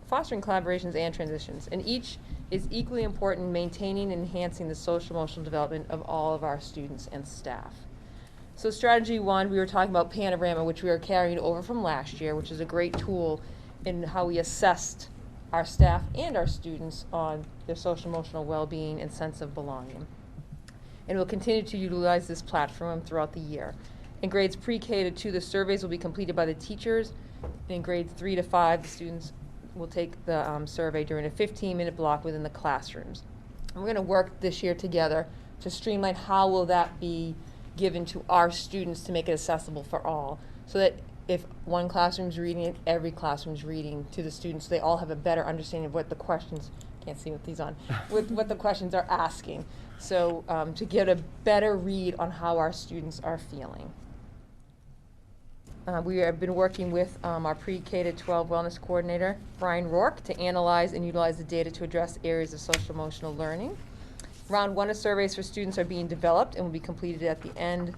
fostering collaborations and transitions, and each is equally important in maintaining and enhancing the social emotional development of all of our students and staff. So strategy 1, we were talking about Panorama, which we are carrying over from last year, which is a great tool in how we assessed our staff and our students on their social emotional well-being and sense of belonging. And we'll continue to utilize this platform throughout the year. In grades pre-K to 2, the surveys will be completed by the teachers. In grades 3 to 5, the students will take the survey during a 15-minute block within the classrooms. And we're going to work this year together to streamline how will that be given to our students to make it accessible for all, so that if one classroom's reading it, every classroom's reading to the students, they all have a better understanding of what the questions, can't see with these on, with what the questions are asking. So to get a better read on how our students are feeling. We have been working with our pre-K to 12 wellness coordinator, Brian Rourke, to analyze and utilize the data to address areas of social emotional learning. Round 1 of surveys for students are being developed and will be completed at the end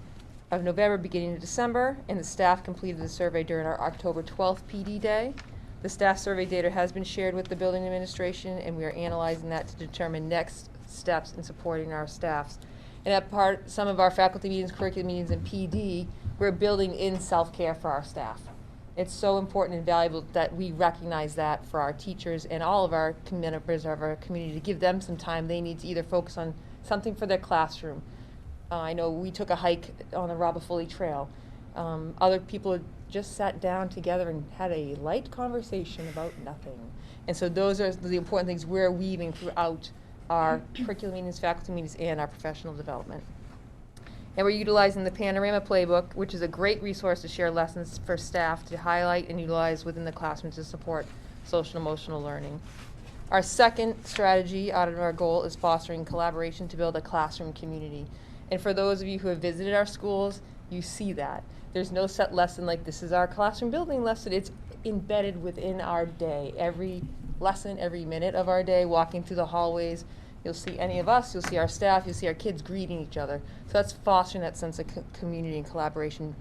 of November, beginning of December, and the staff completed the survey during our October 12th PD day. The staff survey data has been shared with the building administration, and we are analyzing that to determine next steps in supporting our staffs. And at some of our faculty meetings, curriculum meetings, and PD, we're building in self-care for our staff. It's so important and valuable that we recognize that for our teachers and all of our members of our community, to give them some time they need to either focus on something for their classroom. I know we took a hike on the Robifully Trail. Other people had just sat down together and had a light conversation about nothing. And so those are the important things we're weaving throughout our curriculum meetings, faculty meetings, and our professional development. And we're utilizing the Panorama Playbook, which is a great resource to share lessons for staff to highlight and utilize within the classroom to support social and emotional learning. Our second strategy out of our goal is fostering collaboration to build a classroom community. And for those of you who have visited our schools, you see that. There's no set lesson like this is our classroom building lesson. It's embedded within our day. Every lesson, every minute of our day, walking through the hallways, you'll see any of us, you'll see our staff, you'll see our kids greeting each other. So that's fostering that sense of community and collaboration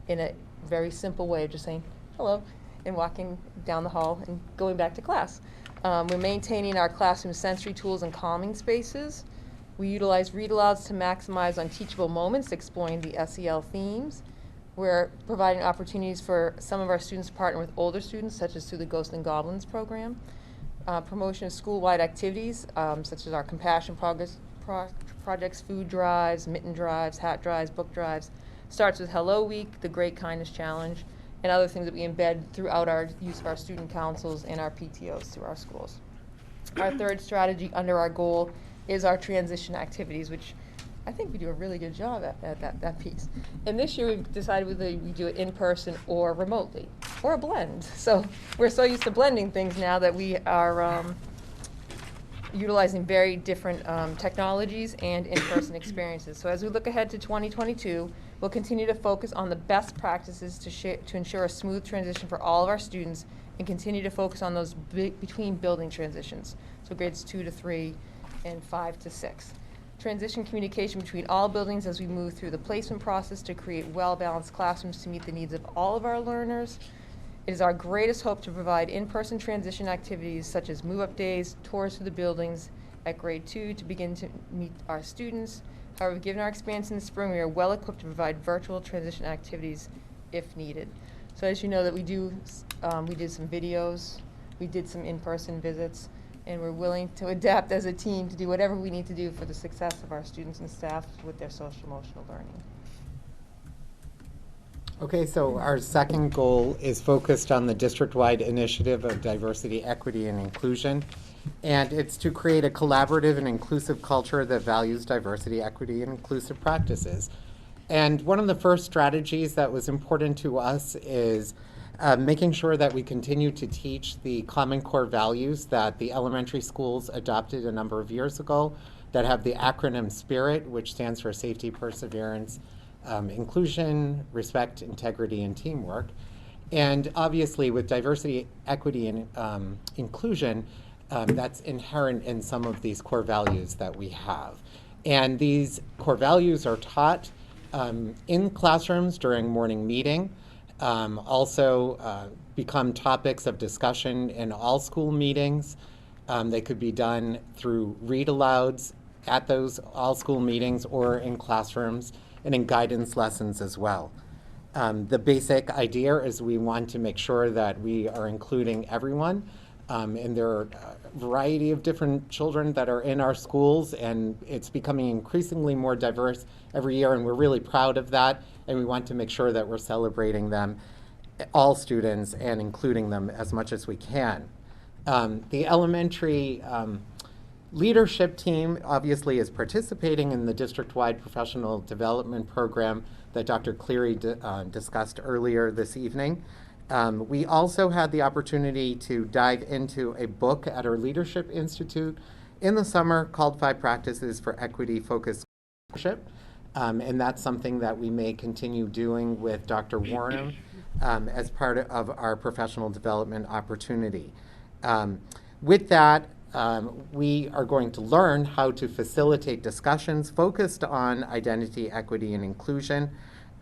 in a very simple way of just saying hello and walking down the hall and going back to class. We're maintaining our classroom sensory tools and calming spaces. We utilize read-alouds to maximize on teachable moments, exploring the SEL themes. We're providing opportunities for some of our students to partner with older students, such as through the Ghosts and Goblins program. Promotion of school-wide activities, such as our compassion projects, food drives, mitten drives, hat drives, book drives. Starts with Hello Week, the Great Kindness Challenge, and other things that we embed throughout our use of our student councils and our PTOs through our schools. Our third strategy under our goal is our transition activities, which I think we do a really good job at that piece. And this year we've decided whether we do it in person or remotely, or a blend. So we're so used to blending things now that we are utilizing very different technologies and in-person experiences. So as we look ahead to 2022, we'll continue to focus on the best practices to ensure a smooth transition for all of our students, and continue to focus on those between building transitions. So grades 2 to 3 and 5 to 6. Transition communication between all buildings as we move through the placement process to create well-balanced classrooms to meet the needs of all of our learners. It is our greatest hope to provide in-person transition activities such as move-up days, tours through the buildings at grade 2 to begin to meet our students. However, given our experience in the spring, we are well equipped to provide virtual transition activities if needed. So as you know that we did some videos, we did some in-person visits, and we're willing to adapt as a team to do whatever we need to do for the success of our students and staff with their social emotional learning. Okay, so our second goal is focused on the district-wide initiative of diversity, equity, and inclusion. And it's to create a collaborative and inclusive culture that values diversity, equity, and inclusive practices. And one of the first strategies that was important to us is making sure that we continue to teach the Common Core values that the elementary schools adopted a number of years ago that have the acronym SPIRIT, which stands for Safety, Perseverance, Inclusion, Respect, Integrity, and Teamwork. And obviously with diversity, equity, and inclusion, that's inherent in some of these core values that we have. And these core values are taught in classrooms during morning meeting. Also become topics of discussion in all school meetings. They could be done through read-alouds at those all school meetings or in classrooms and in guidance lessons as well. The basic idea is we want to make sure that we are including everyone, and there are a variety of different children that are in our schools, and it's becoming increasingly more diverse every year, and we're really proud of that, and we want to make sure that we're celebrating them, all students, and including them as much as we can. The elementary leadership team obviously is participating in the district-wide professional development program that Dr. Cleary discussed earlier this evening. We also had the opportunity to dive into a book at our Leadership Institute in the summer called 5 Practices for Equity-Focused Leadership. And that's something that we may continue doing with Dr. Warren as part of our professional development opportunity. With that, we are going to learn how to facilitate discussions focused on identity, equity, and inclusion,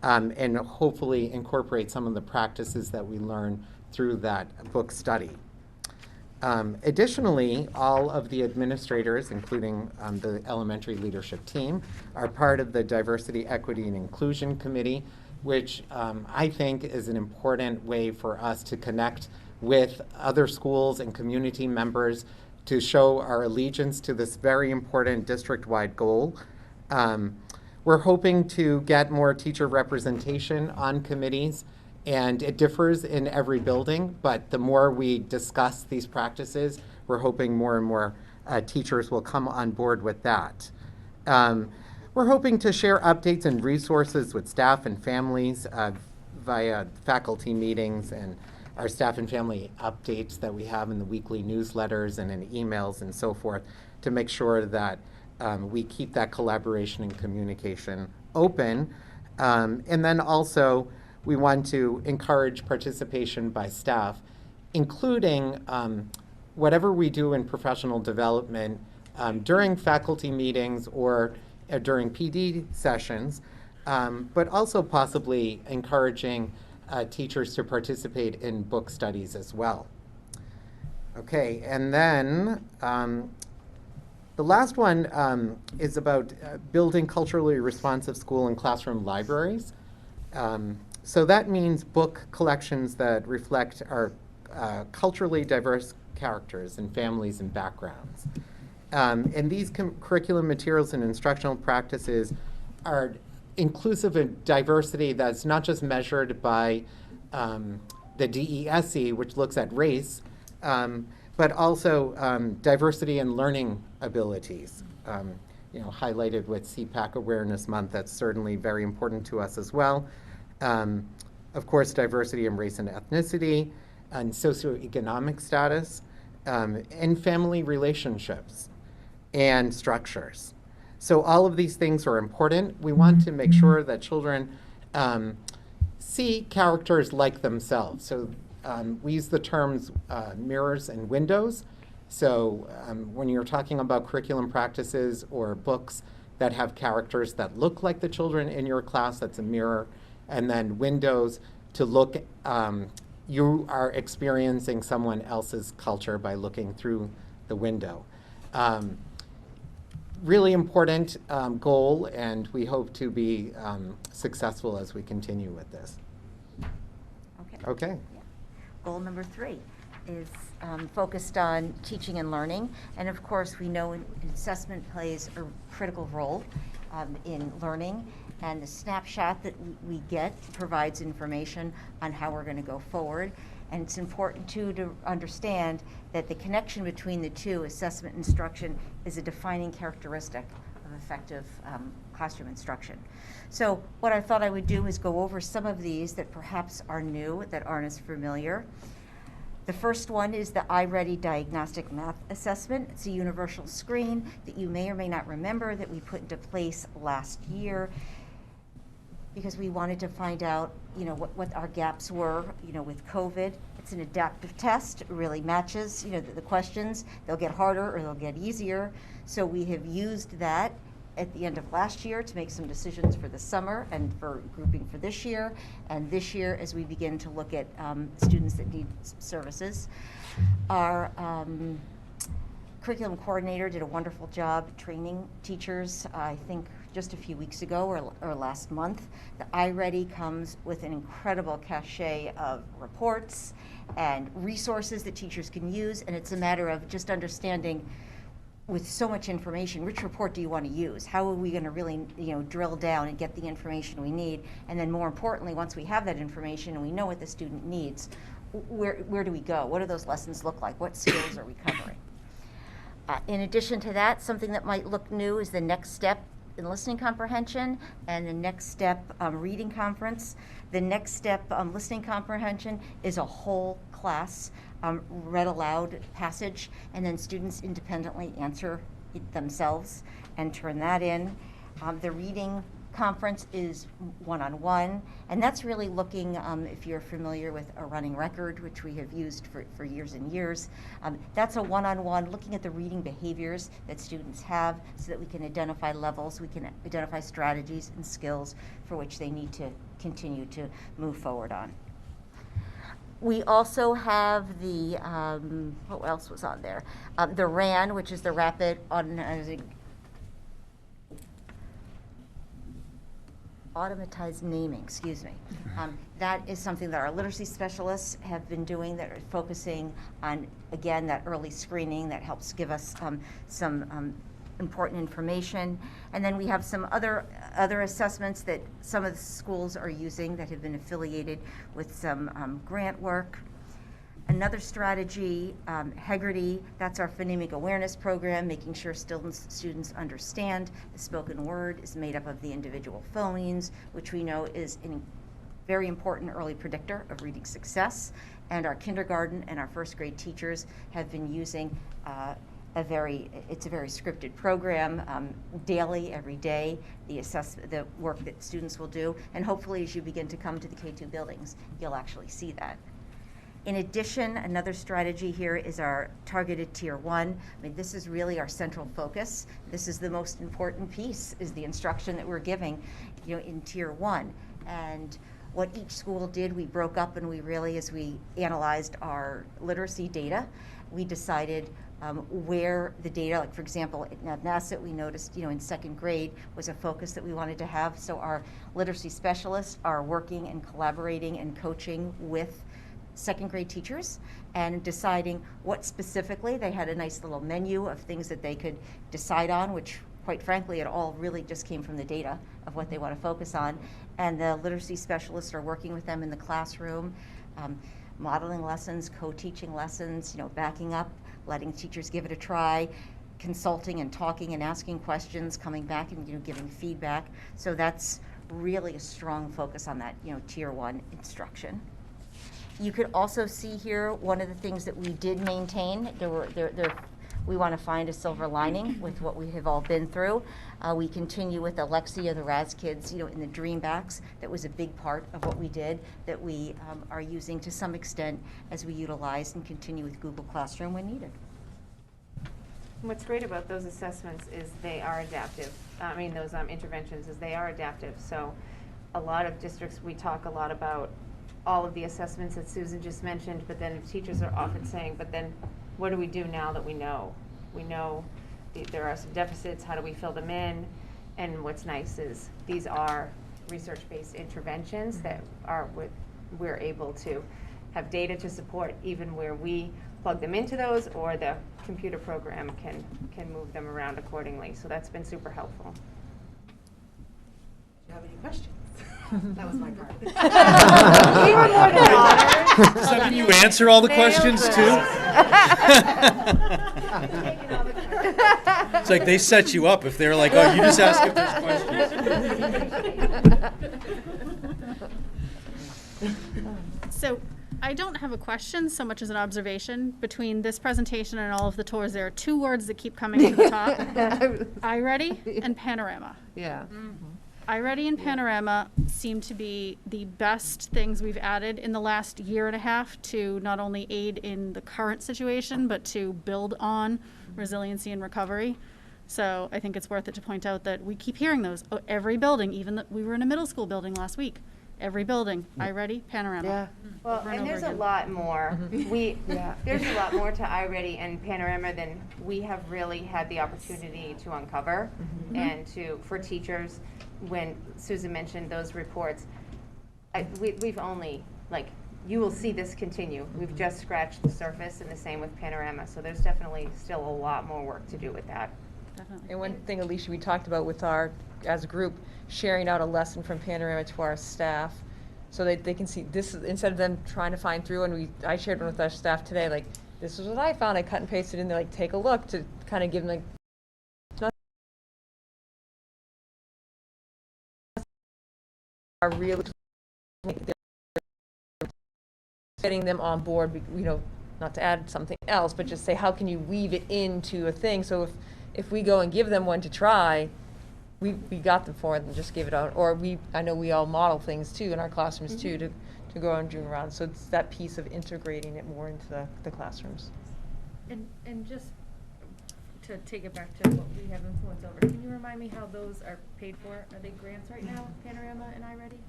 and hopefully incorporate some of the practices that we learn through that book study. Additionally, all of the administrators, including the elementary leadership team, are part of the Diversity, Equity, and Inclusion Committee, which I think is an important way for us to connect with other schools and community members to show our allegiance to this very important district-wide goal. We're hoping to get more teacher representation on committees, and it differs in every building, but the more we discuss these practices, we're hoping more and more teachers will come on board with that. We're hoping to share updates and resources with staff and families via faculty meetings and our staff and family updates that we have in the weekly newsletters and in emails and so forth, to make sure that we keep that collaboration and communication open. And then also, we want to encourage participation by staff, including whatever we do in professional development during faculty meetings or during PD sessions, but also possibly encouraging teachers to participate in book studies as well. Okay, and then the last one is about building culturally responsive school and classroom libraries. So that means book collections that reflect our culturally diverse characters and families and backgrounds. And these curriculum materials and instructional practices are inclusive of diversity that's not just measured by the DESE, which looks at race, but also diversity in learning abilities. Highlighted with CPAC Awareness Month, that's certainly very important to us as well. Of course, diversity in race and ethnicity, and socioeconomic status, and family relationships and structures. So all of these things are important. We want to make sure that children see characters like themselves. So we use the terms mirrors and windows. So when you're talking about curriculum practices or books that have characters that look like the children in your class, that's a mirror. And then windows to look, you are experiencing someone else's culture by looking through the window. Really important goal, and we hope to be successful as we continue with this. Okay. Yeah. Goal number 3 is focused on teaching and learning. And of course, we know assessment plays a critical role in learning. And the snapshot that we get provides information on how we're going to go forward. And it's important, too, to understand that the connection between the two, assessment and instruction, is a defining characteristic of effective classroom instruction. So what I thought I would do is go over some of these that perhaps are new, that aren't as familiar. The first one is the iReady Diagnostic Math Assessment. It's a universal screen that you may or may not remember that we put into place last year, because we wanted to find out, what our gaps were, with COVID. It's an adaptive test. It really matches, the questions. They'll get harder or they'll get easier. So we have used that at the end of last year to make some decisions for the summer and for grouping for this year. And this year, as we begin to look at students that need services. Our curriculum coordinator did a wonderful job training teachers, I think just a few weeks ago or last month. The iReady comes with an incredible cachet of reports and resources that teachers can use, and it's a matter of just understanding, with so much information, which report do you want to use? How are we going to really, drill down and get the information we need? And then more importantly, once we have that information and we know what the student needs, where do we go? What do those lessons look like? What skills are we covering? In addition to that, something that might look new is the next step in listening comprehension and the next step reading conference. The next step listening comprehension is a whole class read aloud passage, and then students independently answer it themselves and turn that in. The reading conference is one-on-one, and that's really looking, if you're familiar with a running record, which we have used for years and years, that's a one-on-one looking at the reading behaviors that students have so that we can identify levels, we can identify strategies and skills for which they need to continue to move forward on. We also have the, what else was on there? The RAN, which is the Rapid Automatized Naming, excuse me. That is something that our literacy specialists have been doing, that are focusing on, again, that early screening that helps give us some important information. And then we have some other assessments that some of the schools are using that have been affiliated with some grant work. Another strategy, Hegarty, that's our phonemic awareness program, making sure students understand the spoken word is made up of the individual phonemes, which we know is a very important early predictor of reading success. And our kindergarten and our first grade teachers have been using it's a very scripted program, daily, every day, the work that students will do. And hopefully as you begin to come to the K2 buildings, you'll actually see that. In addition, another strategy here is our targeted Tier 1. I mean, this is really our central focus. This is the most important piece, is the instruction that we're giving, in Tier 1. And what each school did, we broke up, and we really, as we analyzed our literacy data, we decided where the data, like for example, at NASA, we noticed, in second grade was a focus that we wanted to have. So our literacy specialists are working and collaborating and coaching with second grade teachers and deciding what specifically. They had a nice little menu of things that they could decide on, which quite frankly it all really just came from the data of what they want to focus on. And the literacy specialists are working with them in the classroom, modeling lessons, co-teaching lessons, backing up, letting teachers give it a try, consulting and talking and asking questions, coming back and giving feedback. So that's really a strong focus on that Tier 1 instruction. You could also see here one of the things that we did maintain. We want to find a silver lining with what we have all been through. We continue with Alexia, the Raz kids, in the Dreambacks. That was a big part of what we did that we are using to some extent as we utilize and continue with Google Classroom when needed. What's great about those assessments is they are adaptive. Those interventions is they are adaptive. So a lot of districts, we talk a lot about all of the assessments that Susan just mentioned, but then teachers are often saying, but then what do we do now that we know? We know there are some deficits, how do we fill them in? And what's nice is these are research-based interventions that we're able to have data to support even where we plug them into those, or the computer program can move them around accordingly. So that's been super helpful. Do you have any questions? That was my part. We were more than honored. Does that mean you answer all the questions too? It's like they set you up if they're like, oh, you just ask if there's questions. So I don't have a question so much as an observation. Between this presentation and all of the tours, there are two words that keep coming to the top. iReady and Panorama. Yeah. iReady and Panorama seem to be the best things we've added in the last year and a half to not only aid in the current situation, but to build on resiliency and recovery. So I think it's worth it to point out that we keep hearing those. Oh, every building, even we were in a middle school building last week. Every building, iReady, Panorama. Yeah. Well, Over and there's over a again. lot more. There's a lot more to iReady and Panorama than we have really had the opportunity to uncover, and for teachers. When Susan mentioned those reports, we've only, you will see this continue. We've just scratched the surface, and the same with Panorama. So there's definitely still a lot more work to do with that. Definitely. And one thing, Alicia, we talked about with as a group, sharing out a lesson from Panorama to our staff so that they can see this, instead of them trying to find through. And I shared one with our staff today, this is what I found. I cut and pasted in there, take a look, to kind of give them, are really getting them on board, not to add something else, but just say, how can you weave it into a thing? So if we go and give them one to try, we got them for them, just give it out. Or I know we all model things too in our classrooms too to go on doing around. So it's that piece of integrating it more into the classrooms. And just to take it back to what we have influence over, can you remind me how those are paid for? Are they grants right now, Panorama and iReady?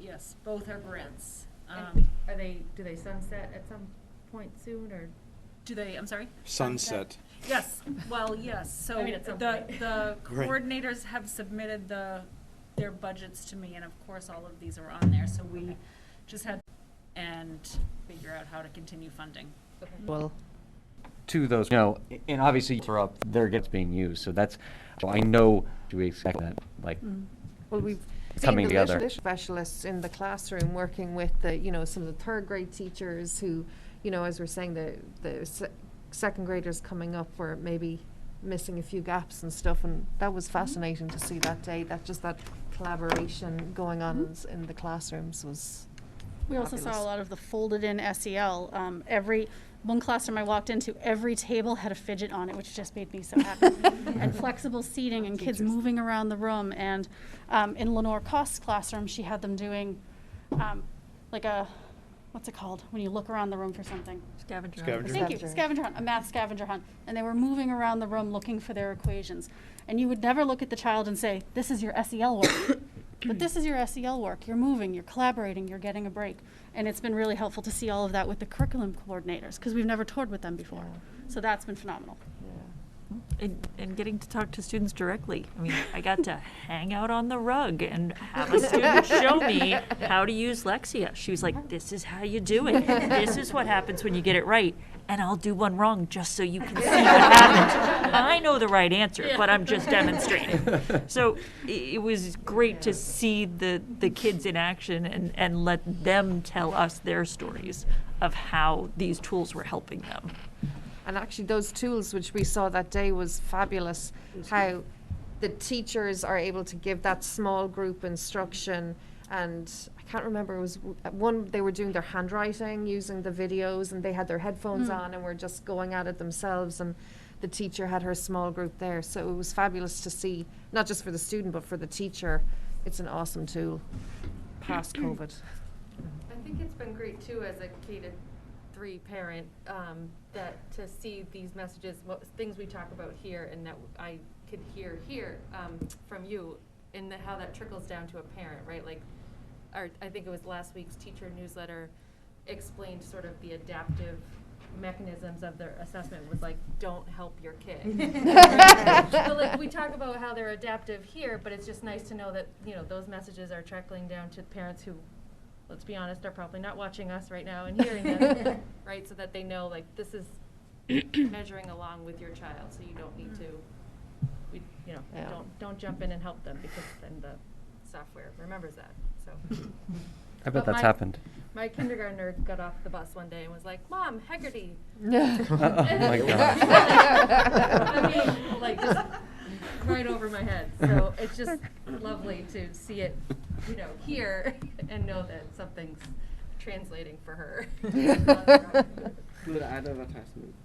Yes, both are grants. And do they sunset at some point soon, or? Do they, I'm sorry? Sunset. Yes, well, yes, so I mean, at some the Right. coordinators have submitted their budgets to me, and of course, all of these are on there, so we just had and figure out how to continue funding. Okay. Well, to those, and obviously for up, they're being used, so I know, do we expect that, like, Well, we've coming seen the together. literacy specialists in the classroom working with some of the third grade teachers who, as we're saying, the second graders coming up were maybe missing a few gaps and stuff, and that was fascinating to see that day. That collaboration going on in the classrooms was. We also saw fabulous. a lot of the folded in SEL. One classroom I walked into, every table had a fidget on it, which just made me so happy. And flexible seating and kids moving around the room. And in Lenore Kost's classroom, she had them doing like a, what's it called, when you look around the room for something? Scavenger. Thank you, scavenger hunt, a math scavenger hunt. And they were moving around the room looking for their equations. And you would never look at the child and say, this is your SEL work. But this is your SEL work. You're moving, you're collaborating, you're getting a break. And it's been really helpful to see all of that with the curriculum coordinators, because we've never toured with them before. So that's been phenomenal. And getting to talk to students directly. I mean, I got to hang out on the rug and have a student show me how to use Lexia. She was like, this is how you do it. This is what happens when you get it right. And I'll do one wrong just so you can see what happens. I know the right answer, but I'm just demonstrating. So it was great to see the kids in action and let them tell us their stories of how these tools were helping them. And actually those tools which we saw that day was fabulous, how the teachers are able to give that small group instruction. And I can't remember, it was one, they were doing their handwriting using the videos, and they had their headphones on and were just going at it themselves, and the teacher had her small group there. So it was fabulous to see, not just for the student but for the teacher. It's an awesome tool past COVID. I think it's been great too as a K-3 parent, that to see these messages, things we talk about here, and that I could hear from you, and how that trickles down to a parent, right? Like, I think it was last week's teacher newsletter explained sort of the adaptive mechanisms of their assessment was like, don't help your kid. So like we talk about how they're adaptive here, but it's just nice to know that, those messages are trickling down to parents who, let's be honest, are probably not watching us right now and hearing them, right? So that they know, like, this is measuring along with your child, so you don't need to, don't jump in and help them, because then the software remembers that, so. I bet that's happened. My kindergartner got off the bus one day and was like, Mom, Haggerty. Oh my gosh. I mean, like, just right over my head. So it's just lovely to see it, here and know that something's translating for her. Good advertisement.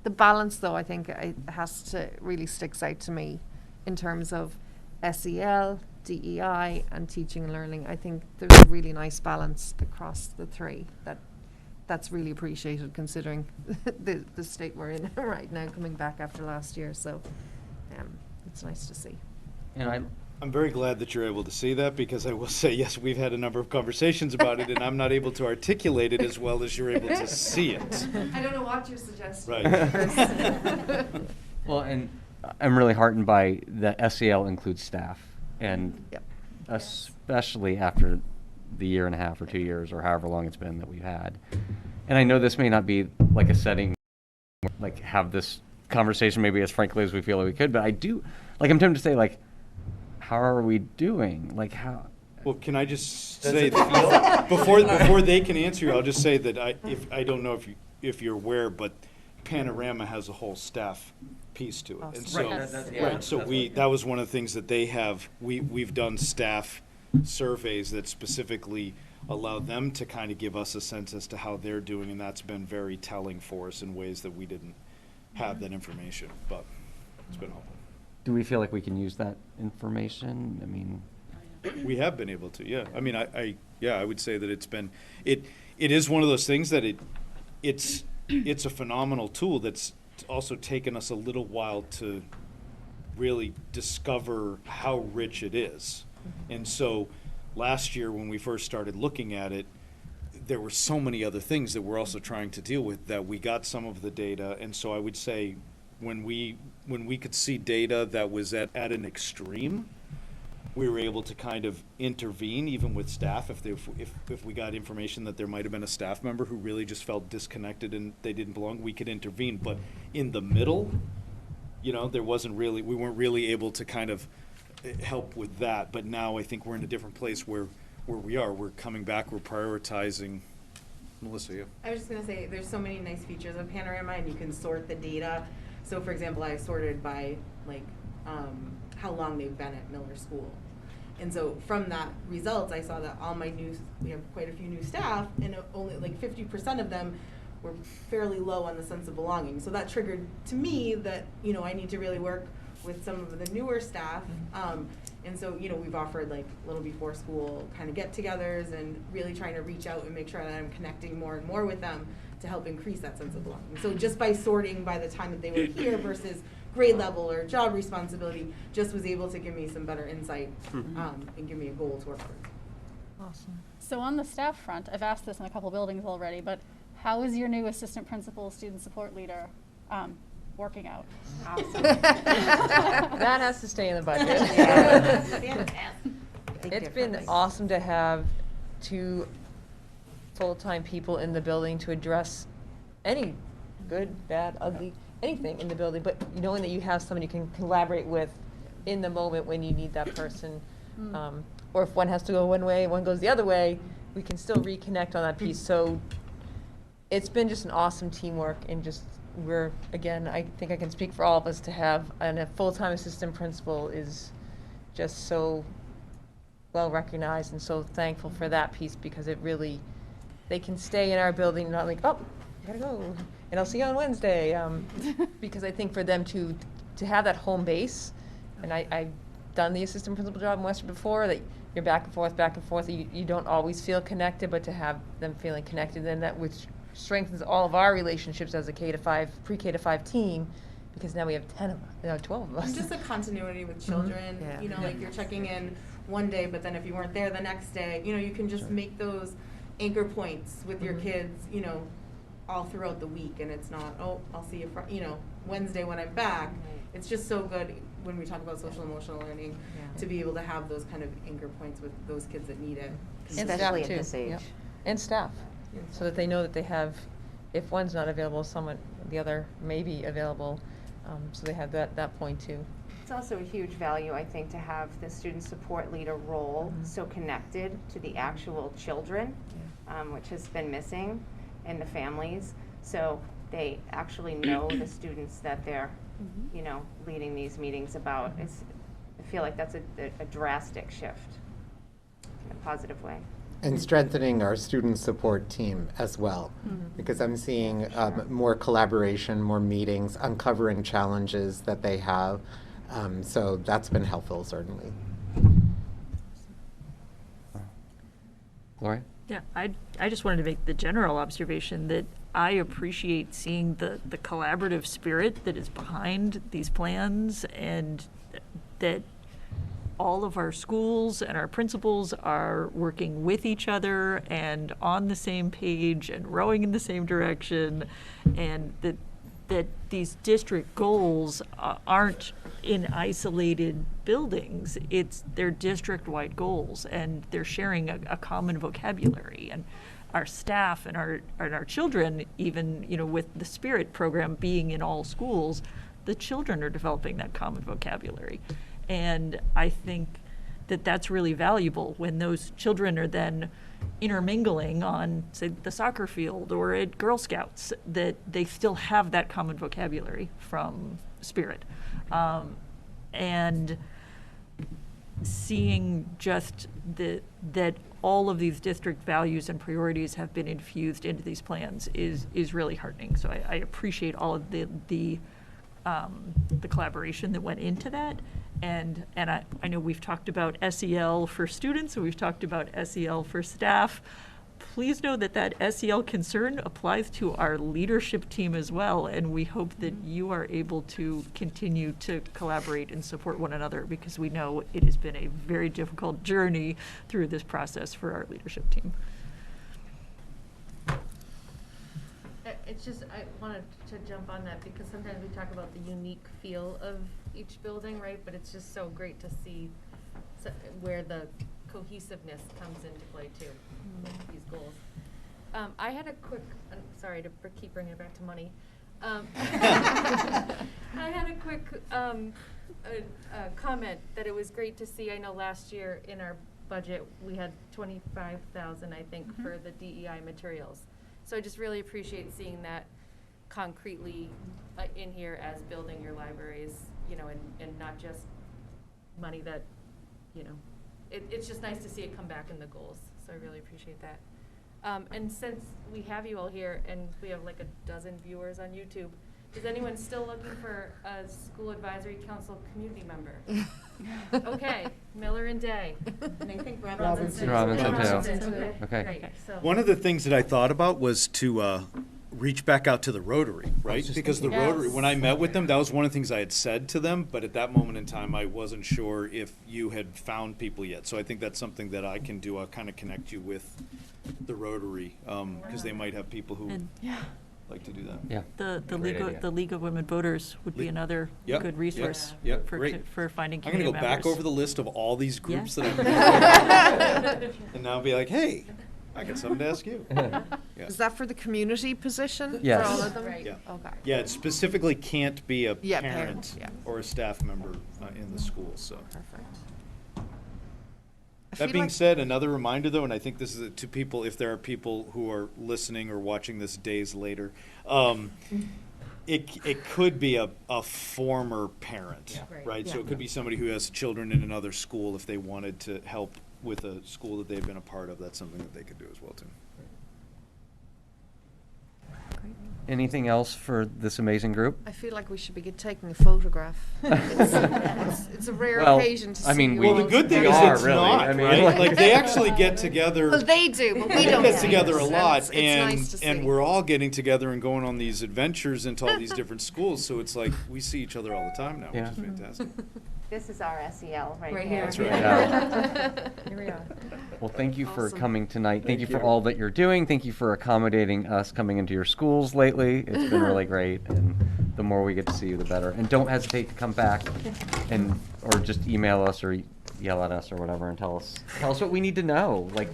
The balance, though, I think has to really sticks out to me in terms of SEL, DEI, and teaching and learning. I think there's a really nice balance across the three that's really appreciated, considering the state we're in right now, coming back after last year. So it's nice to see. And I'm very glad that you're able to see that, because I will say, yes, we've had a number of conversations about it, and I'm not able to articulate it as well as you're able to see it. I don't know what you're suggesting. Right. Well, and I'm really heartened by the SEL includes staff, and especially after the year and a half or 2 years or however long it's been that we've had. And I know this may not be like a setting where, like, have this conversation maybe as frankly as we feel like we could, but I do, like, I'm tempted to say, like, how are we doing? Like, how? Well, can I just say that before they can answer you, I'll just say that I don't know if you're aware, but Panorama has a whole staff piece to it, and so that was one of the things that they have. We've done staff surveys that specifically allow them to kind of give us a sense as to how they're doing, and that's been very telling for us in ways that we didn't have that information, but it's been helpful. do we feel like we can use that information? I mean, We have been able to, yeah. I mean, I would say that it is one of those things that it's a phenomenal tool that's also taken us a little while to really discover how rich it is. And so last year when we first started looking at it, there were so many other things that we're also trying to deal with that we got some of the data. And so I would say when we could see data that was at an extreme, we were able to kind of intervene even with staff if we got information that there might have been a staff member who really just felt disconnected and they didn't belong, we could intervene. But in the middle, we weren't really able to kind of help with that. But now I think we're in a different place where we're coming back, we're prioritizing. Melissa, yeah. I was just going to say, there's so many nice features of Panorama, and you can sort the data. So, for example, I sorted by, how long they've been at Miller School. And so from that results, I saw that we have quite a few new staff, and only 50% of them were fairly low on the sense of belonging. So that triggered to me that, I need to really work with some of the newer staff. And so, we've offered little before school kind of get-togethers and really trying to reach out and make sure that I'm connecting more and more with them to help increase that sense of belonging. So just by sorting by the time that they were here versus grade level or job responsibility, just was able to give me some better insight and give me a goal to work towards. Awesome. So on the staff front, I've asked this in a couple buildings already, but how is your new assistant principal, student support leader working out? Awesome. That has to stay in the budget. It's been awesome to have 2 full-time people in the building to address any good, bad, ugly, anything in the building, but knowing that you have someone you can collaborate with in the moment when you need that person. Or if one has to go one way and one goes the other way, we can still reconnect on that piece. So it's been just an awesome teamwork, and I think I can speak for all of us, to have a full-time assistant principal is just so well recognized, and so thankful for that piece, because they can stay in our building, not like, oh, I gotta go, and I'll see you on Wednesday, because I think for them to have that home base, and I've done the assistant principal job in Westford before, that you're back and forth, you don't always feel connected, but to have them feeling connected, then that which strengthens all of our relationships as a K-5, pre-K to 5 team, because now we have 12 of us. And just a continuity with children, you're checking in one day, but then if you weren't there the next day, you can just make those anchor points with your kids, all throughout the week, and it's not, I'll see you, Wednesday when I'm back. It's just so good when we talk about social emotional learning to be able to have those kind of anchor points with those kids that need it. Especially at this age. Yep. And staff, so that they know that they have, if one's not available, the other may be available, so they have that point too. It's also a huge value, I think, to have the student support leader role so connected to the actual children, which has been missing in the families. So they actually know the students that they're, leading these meetings about. I feel like that's a drastic shift in a positive way. And strengthening our student support team as well, because I'm seeing more collaboration, more meetings, uncovering challenges that they have. So that's been helpful, certainly. Lori? Yeah, I just wanted to make the general observation that I appreciate seeing the collaborative spirit that is behind these plans, and that all of our schools and our principals are working with each other and on the same page and rowing in the same direction, and that these district goals aren't in isolated buildings. They're district-wide goals, and they're sharing a common vocabulary. And our staff and our children, even with the Spirit program being in all schools, the children are developing that common vocabulary. And I think that that's really valuable when those children are then intermingling on, say, the soccer field or at Girl Scouts, that they still have that common vocabulary from Spirit. And seeing just that all of these district values and priorities have been infused into these plans is really heartening. So I appreciate all of the the collaboration that went into that. And I know we've talked about SEL for students, and we've talked about SEL for staff. Please know that that SEL concern applies to our leadership team as well, and we hope that you are able to continue to collaborate and support one another, because we know it has been a very difficult journey through this process for our leadership team. It's just, I wanted to jump on that because sometimes we talk about the unique feel of each building, right? But it's just so great to see where the cohesiveness comes into play too, with these goals. I had a quick, sorry to keep bringing it back to money. I had a quick comment that it was great to see. I know last year in our budget, we had 25,000, I think, for the DEI materials. So I just really appreciate seeing that concretely in here as building your libraries, you know, and not just money that, you know, it's just nice to see it come back in the goals. So I really appreciate that. And since we have you all here and we have like a dozen viewers on YouTube, is anyone still looking for a school advisory council community member? Okay, Miller and Day. And I think Robinson too. Okay. Great, so. One of the things that I thought about was to reach back out to the Rotary, right? Because the Rotary, when I met with them, that was one of the things I had said to them, but at that moment in time, I wasn't sure if you had found people yet. So I think that's something that I can do. I'll kind of connect you with the Rotary, because they might have people who like to do that. Yeah. The League of Women Voters would be another good resource for finding I'm going community to go back members. over the list of all these groups that I've met, and now be like, hey, I got something to ask you. Yeah. Is that for the community position? Yes. For all of them? Right. Yeah. Okay. Yeah, it specifically can't be a Yeah, parent parent, yeah. or a staff member in the school, so. Perfect. I That feel being like- said, another reminder though, and I think this is to people, if there are people who are listening or watching this days later, it could be a former parent, right? So it could be somebody who has children in another school. If they wanted to help with a school that they've been a part of, that's something that they could do as well too. Anything else for this amazing group? I feel like we should be taking a photograph. It's a rare Well, occasion to I see mean, you we- all Well, the good thing is together. it's really. not, I mean, right? Like they actually get together. Well, they do, but we They don't. get see together a it, lot, it's and nice to see. we're all getting together and going on these adventures into all these different schools. So it's like we see each other all the time now, Yeah. which is fantastic. This is our SEL right Right here. here. That's right. Yeah. Here we are. Well, thank you for Awesome. coming tonight. Thank you for all that you're doing. Thank you for accommodating us coming into your schools lately. It's been really great, and the more we get to see you, the better. And don't hesitate to come back or just email us or yell at us or whatever and tell us what we need to know. Like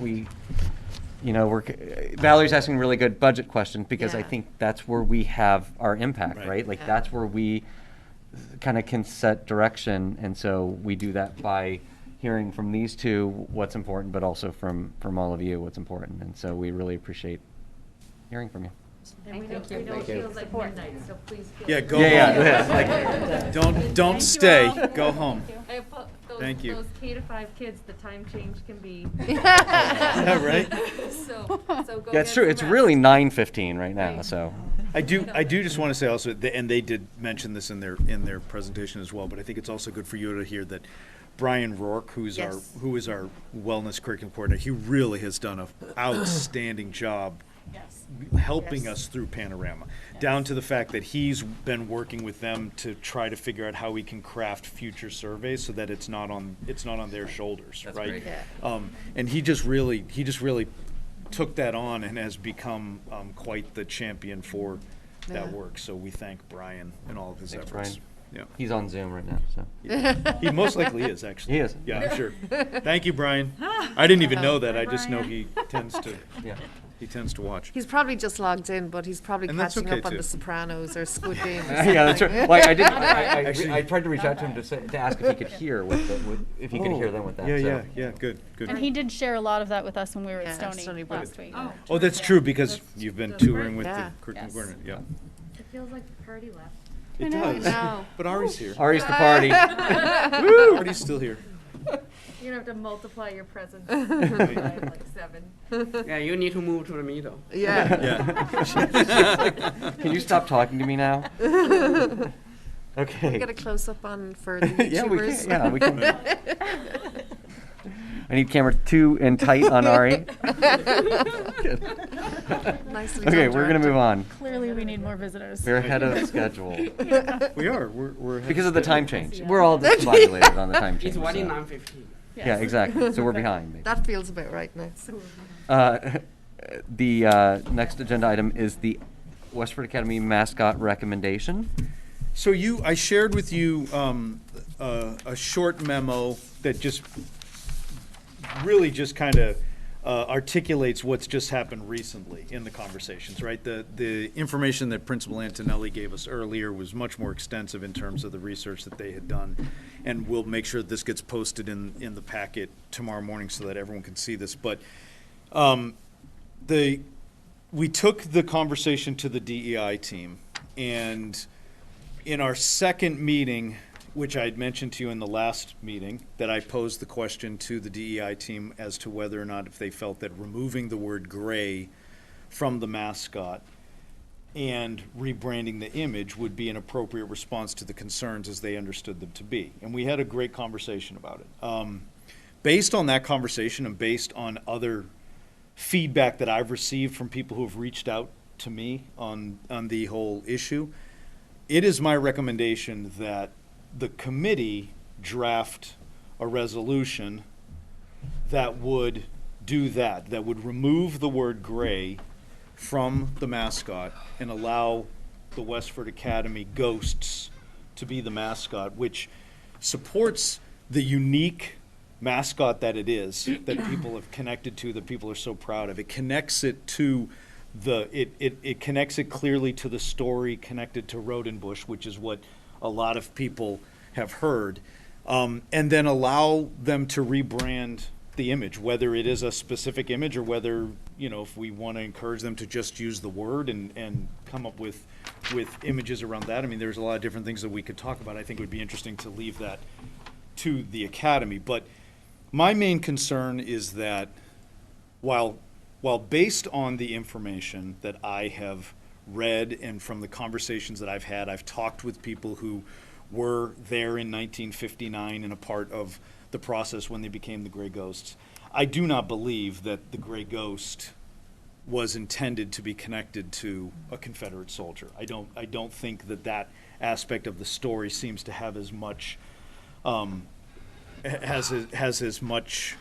Valerie's asking really good budget questions because I Yeah. think that's where we have our impact, Right. right? Like Yeah. that's where we kind of can set direction, and so we do that by hearing from these two what's important, but also from all of you what's important, and so we really appreciate hearing from you. And we know Thank you. it Thank you. feels like midnight, so please feel. Yeah, go Yeah, home. yeah. Don't you stay. all. Go home. Those, Thank you. Those K-5 kids, the time change can be. Yeah, right? So go Yeah, get it's true. some It's rest. really 9:15 right now, Right. so. I do just want to say also, and they did mention this in their presentation as well, but I think it's also good for you to hear that Brian Rourke, who is our wellness curriculum coordinator, he really has done an outstanding job helping us through Panorama, down to the fact that he's been working with them to try to figure out how we can craft future surveys so that it's not on their shoulders, That's right? great. Yeah. And he just really took that on and has become quite the champion for that Yeah. work. So we thank Brian and all of his Thanks, efforts. Brian. Yeah. He's on Zoom right now, so. He most likely is, actually. He is. Yeah, I'm sure. Thank you, Brian. I didn't even know that. I just know Brian. he tends to. Yeah. He tends to watch. He's probably just logged in, but he's probably And that's catching okay, up on too. The Sopranos or Squid Game. Or Yeah, that's something. right. Well, I did. Actually- I tried to reach out to him to ask if he could hear if he could hear them with that. Yeah, so. yeah, good. And he did share a lot of that with us when we were at Yeah, Stony Stony Brook. last week. Oh, that's true, because you've been touring with Yeah. the curriculum Yes. coordinator. Yeah. It feels like the party left. It know. does. No. But Ari's here. Ari's the party. Ari's still here. You're gonna have to multiply your presents by like 7. Yeah, you need to move to the middle. Yeah. Yeah. Can you stop talking to me now? Okay. Get a close-up on for the YouTubers. Yeah, we can. Yeah, we can. I need camera 2 and tight on Ari. Nicely Okay, done, we're gonna move on. Clearly, we need more visitors. We're ahead of schedule We are. We're ahead because of the time change. We're all discombobulated on the time change. It's 1 in so. 9:15. Yeah, exactly. So we're behind. That feels about right now. The next agenda item is the Westford Academy mascot recommendation. So I shared with you a short memo that just really just kind of articulates what's just happened recently in the conversations, right? The information that Principal Antonelli gave us earlier was much more extensive in terms of the research that they had done, and we'll make sure that this gets posted in the packet tomorrow morning so that everyone can see this. But we took the conversation to the DEI team, and in our second meeting, which I had mentioned to you in the last meeting, that I posed the question to the DEI team as to whether or not if they felt that removing the word gray from the mascot and rebranding the image would be an appropriate response to the concerns as they understood them to be. And we had a great conversation about it. Based on that conversation and based on other feedback that I've received from people who have reached out to me on the whole issue, it is my recommendation that the committee draft a resolution that would do that would remove the word gray from the mascot and allow the Westford Academy Ghosts to be the mascot, which supports the unique mascot that it is, that people have connected to, that people are so proud of. It connects it to it connects it clearly to the story connected to Rodenbush, which is what a lot of people have heard, and then allow them to rebrand the image, whether it is a specific image or whether, if we want to encourage them to just use the word and come up with images around that. I mean, there's a lot of different things that we could talk about. I think it would be interesting to leave that to the academy. But my main concern is that while based on the information that I have read and from the conversations that I've had, I've talked with people who were there in 1959 and a part of the process when they became the Gray Ghosts. I do not believe that the Gray Ghost was intended to be connected to a Confederate soldier. I don't think that aspect of the story seems to have as much has as much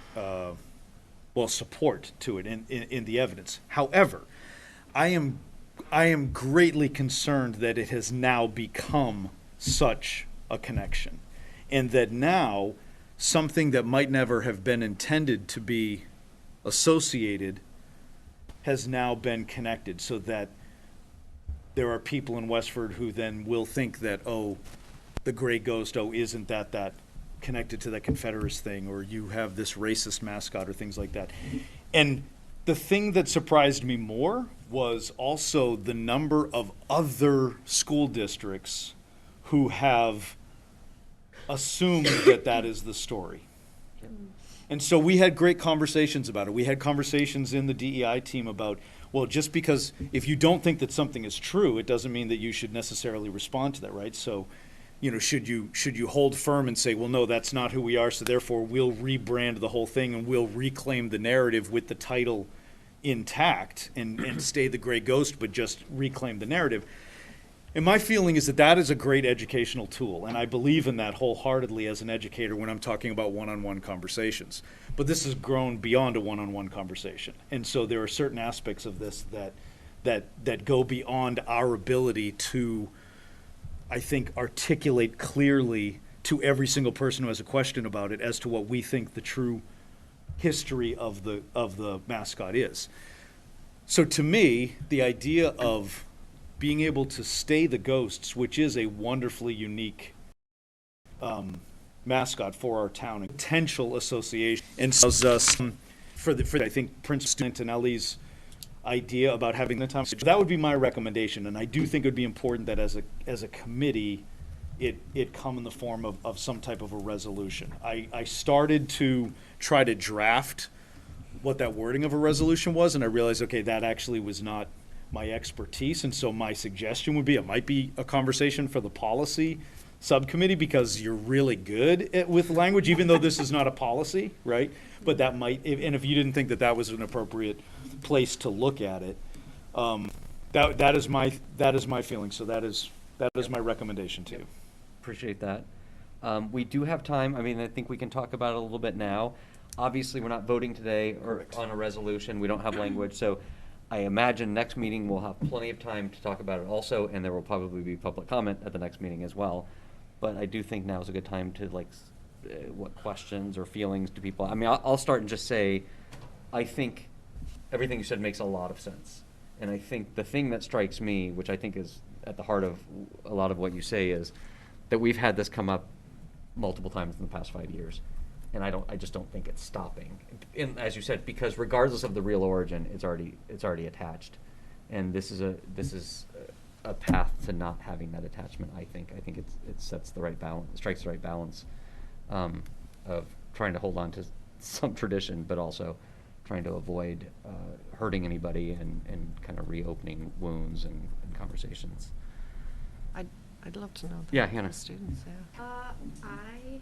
support to it in the evidence. However, I am greatly concerned that it has now become such a connection, and that now something that might never have been intended to be associated has now been connected, so that there are people in Westford who then will think that, the Gray Ghost, isn't that connected to that Confederate thing, or you have this racist mascot or things like that. And the thing that surprised me more was also the number of other school districts who have assumed that is the story. And so we had great conversations about it. We had conversations in the DEI team about, just because if you don't think that something is true, it doesn't mean that you should necessarily respond to that, right? So, should you hold firm and say, well, no, that's not who we are, so therefore we'll rebrand the whole thing and we'll reclaim the narrative with the title intact and stay the Gray Ghost, but just reclaim the narrative. And my feeling is that is a great educational tool, and I believe in that wholeheartedly as an educator when I'm talking about one-on-one conversations. But this has grown beyond a one-on-one conversation, and so there are certain aspects of this that go beyond our ability to, I think, articulate clearly to every single person who has a question about it as to what we think the true history of the mascot is. So to me, the idea of being able to stay the Ghosts, which is a wonderfully unique mascot for our town, a potential association, and allows us for I think Principal Antonelli's idea about having the time. That would be my recommendation, and I do think it would be important that as a committee, it come in the form of some type of a resolution. I started to try to draft what that wording of a resolution was, and I realized, okay, that actually was not my expertise, and so my suggestion would be, it might be a conversation for the policy subcommittee, because you're really good with language, even though this is not a policy, right? But that might, and if you didn't think that that was an appropriate place to look at it, that is my feeling. So that is my recommendation to you. Appreciate that. We do have time. I mean, I think we can talk about it a little bit now. Obviously, we're not voting today or on a resolution. We don't have language, so I imagine next meeting we'll have plenty of time to talk about it also, and there will probably be public comment at the next meeting as well. But I do think now is a good time to, like, what questions or feelings do people, I mean, I'll start and just say, I think everything you said makes a lot of sense. And I think the thing that strikes me, which I think is at the heart of a lot of what you say, is that we've had this come up multiple times in the past 5 years. And I just don't think it's stopping. And as you said, because regardless of the real origin, it's already attached. And this is a path to not having that attachment, I think. I think it sets the right balance, strikes the right balance of trying to hold on to some tradition, but also trying to avoid hurting anybody and kind of reopening wounds and conversations. I'd love to know. Yeah, Hannah. The students, yeah. I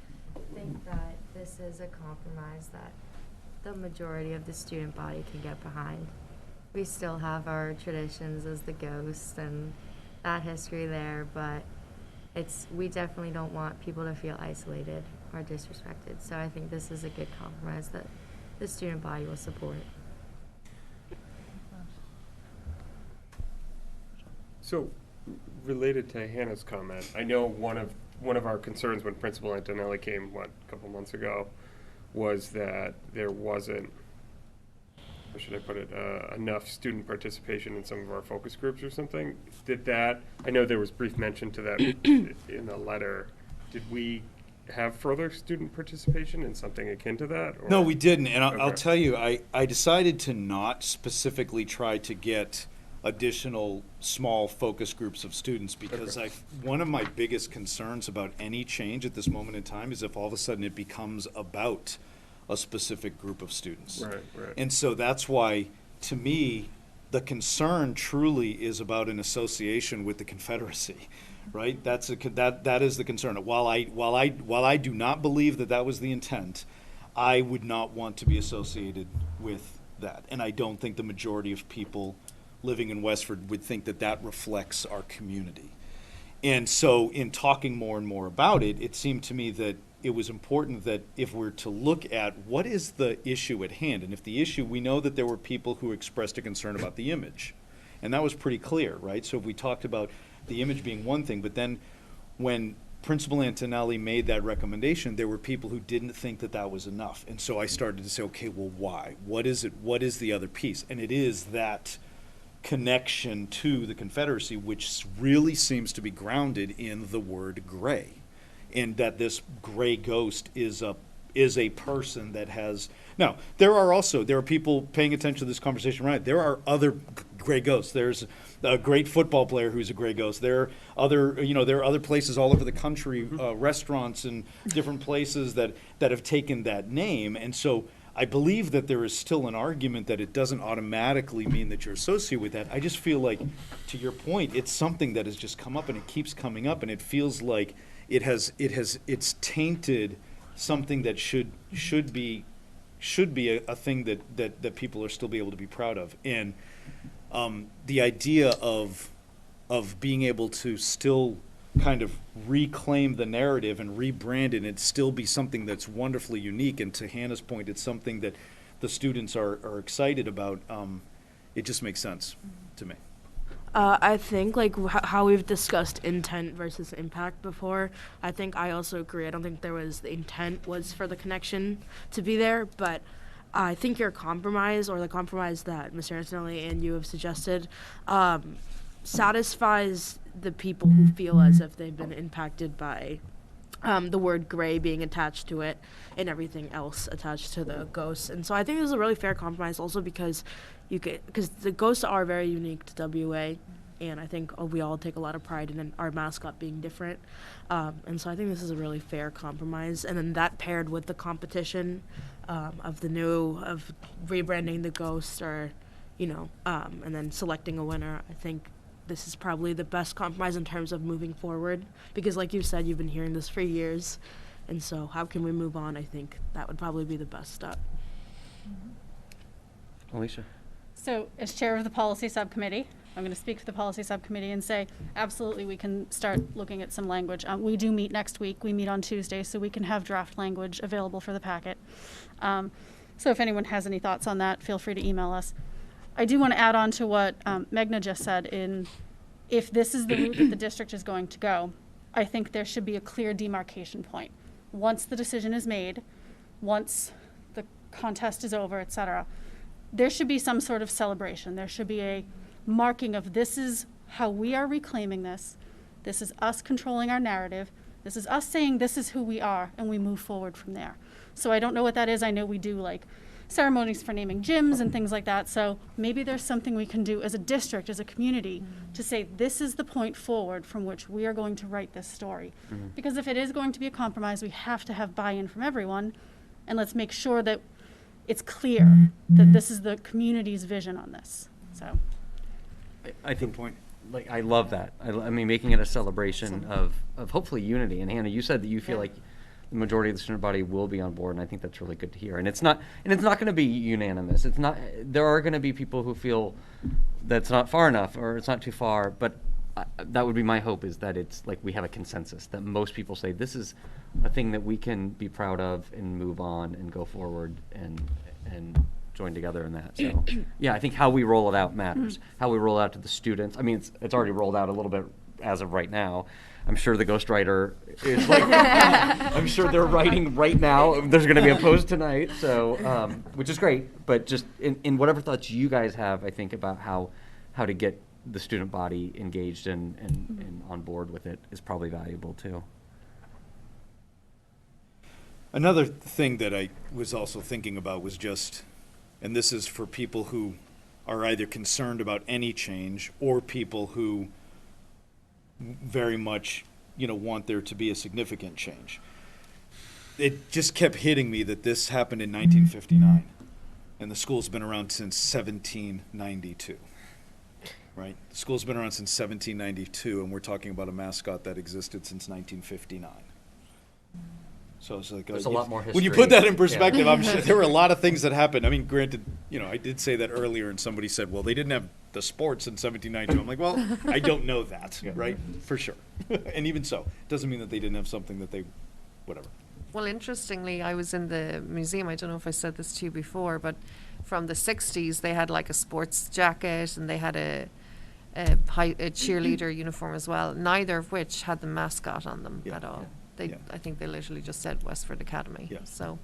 think that this is a compromise that the majority of the student body can get behind. We still have our traditions as the ghost and that history there, but we definitely don't want people to feel isolated or disrespected. So I think this is a good compromise that the student body will support. So, related to Hannah's comment, I know one of our concerns when Principal Antonelli came, a couple months ago, was that there wasn't, how should I put it, enough student participation in some of our focus groups or something. I know there was brief mention to that in the letter. Did we have further student participation in something akin to that? Or? No, we didn't, and I'll Okay. tell you, I decided to not specifically try to get additional small focus groups of students, because one of my biggest concerns about any change at this moment in time is if all of a sudden it becomes about a specific group of students. Right. And so that's why, to me, the concern truly is about an association with the Confederacy, right? That is the concern. While I do not believe that was the intent, I would not want to be associated with that, and I don't think the majority of people living in Westford would think that reflects our community. And so in talking more and more about it, it seemed to me that it was important that if we're to look at what is the issue at hand, and if the issue, we know that there were people who expressed a concern about the image, and that was pretty clear, right? So if we talked about the image being one thing, but then when Principal Antonelli made that recommendation, there were people who didn't think that was enough. And so I started to say, okay, well, why? What is it? What is the other piece? And it is that connection to the Confederacy, which really seems to be grounded in the word gray, and that this gray ghost is a person that has. Now, there are people paying attention to this conversation, right? There are other gray ghosts. There's a great football player who's a gray ghost. There are other places all over the country, restaurants and different places that have taken that name, and so I believe that there is still an argument that it doesn't automatically mean that you're associated with that. I just feel like, to your point, it's something that has just come up and it keeps coming up, and it feels like it's tainted something that should be a thing that people are still be able to be proud of. And the idea of being able to still kind of reclaim the narrative and rebrand it and still be something that's wonderfully unique, and to Hannah's point, it's something that the students are excited about, it just makes sense to me. I think how we've discussed intent versus impact before, I think I also agree. I don't think the intent was for the connection to be there, but I think your compromise, or the compromise that Mr. Antonelli and you have suggested, satisfies the people who feel as if they've been impacted by the word gray being attached to it and everything else attached to the ghosts. And so I think this is a really fair compromise, also because the ghosts are very unique to WA, and I think we all take a lot of pride in our mascot being different. And so I think this is a really fair compromise. And then that paired with the competition of rebranding the ghost, or and then selecting a winner. I think this is probably the best compromise in terms of moving forward, because like you said, you've been hearing this for years, and so how can we move on? I think that would probably be the best step. Alicia? So, as chair of the Policy Subcommittee, I'm going to speak for the Policy Subcommittee and say, absolutely, we can start looking at some language. We do meet next week. We meet on Tuesday, so we can have draft language available for the packet. So if anyone has any thoughts on that, feel free to email us. I do want to add on to what Meghna just said. If this is the route that the district is going to go, I think there should be a clear demarcation point. Once the decision is made, once the contest is over, et cetera, there should be some sort of celebration. There should be a marking of this is how we are reclaiming this. This is us controlling our narrative. This is us saying this is who we are, and we move forward from there. So I don't know what that is. I know we do like ceremonies for naming gyms and things like that. So maybe there's something we can do as a district, as a community, to say this is the point forward from which we are going to write this story. Because if it is going to be a compromise, we have to have buy-in from everyone, and let's make sure that it's clear that this is the community's vision on this. So I think like I love that. I mean, making it a celebration of hopefully unity. And Hannah, you said that you feel like the majority of the student body will be on board, and I think that's really good to hear. And it's not going to be unanimous. It's not. There are going to be people who feel that's not far enough or it's not too far. But that would be my hope, is that it's like we have a consensus that most people say this is a thing that we can be proud of and move on and go forward and join together in that. So yeah, I think how we roll it out matters. How we roll it out to the students. I mean, it's already rolled out a little bit as of right now. I'm sure the ghostwriter is like, I'm sure they're writing right now. There's going to be a post tonight, so which is great. But just in whatever thoughts you guys have, I think about how to get the student body engaged and on board with it is probably valuable too. Another thing that I was also thinking about was just, and this is for people who are either concerned about any change or people who very much, want there to be a significant change. It just kept hitting me that this happened in 1959, and the school's been around since 1792. Right? The school's been around since 1792, and we're talking about a mascot that existed since 1959. So it's like there's a lot more history. When you put that in perspective, I'm sure there were a lot of things that happened. I mean, granted, I did say that earlier, and somebody said, well, they didn't have the sports in 1792. I'm like, well, I don't know that, right? For sure. And even so, doesn't mean that they didn't have something that they, whatever. Well, interestingly, I was in the museum. I don't know if I said this to you before, but from the 60s, they had like a sports jacket, and they had a cheerleader uniform as well, neither of which had the mascot on them at all. I think they literally just said Westford Academy. So,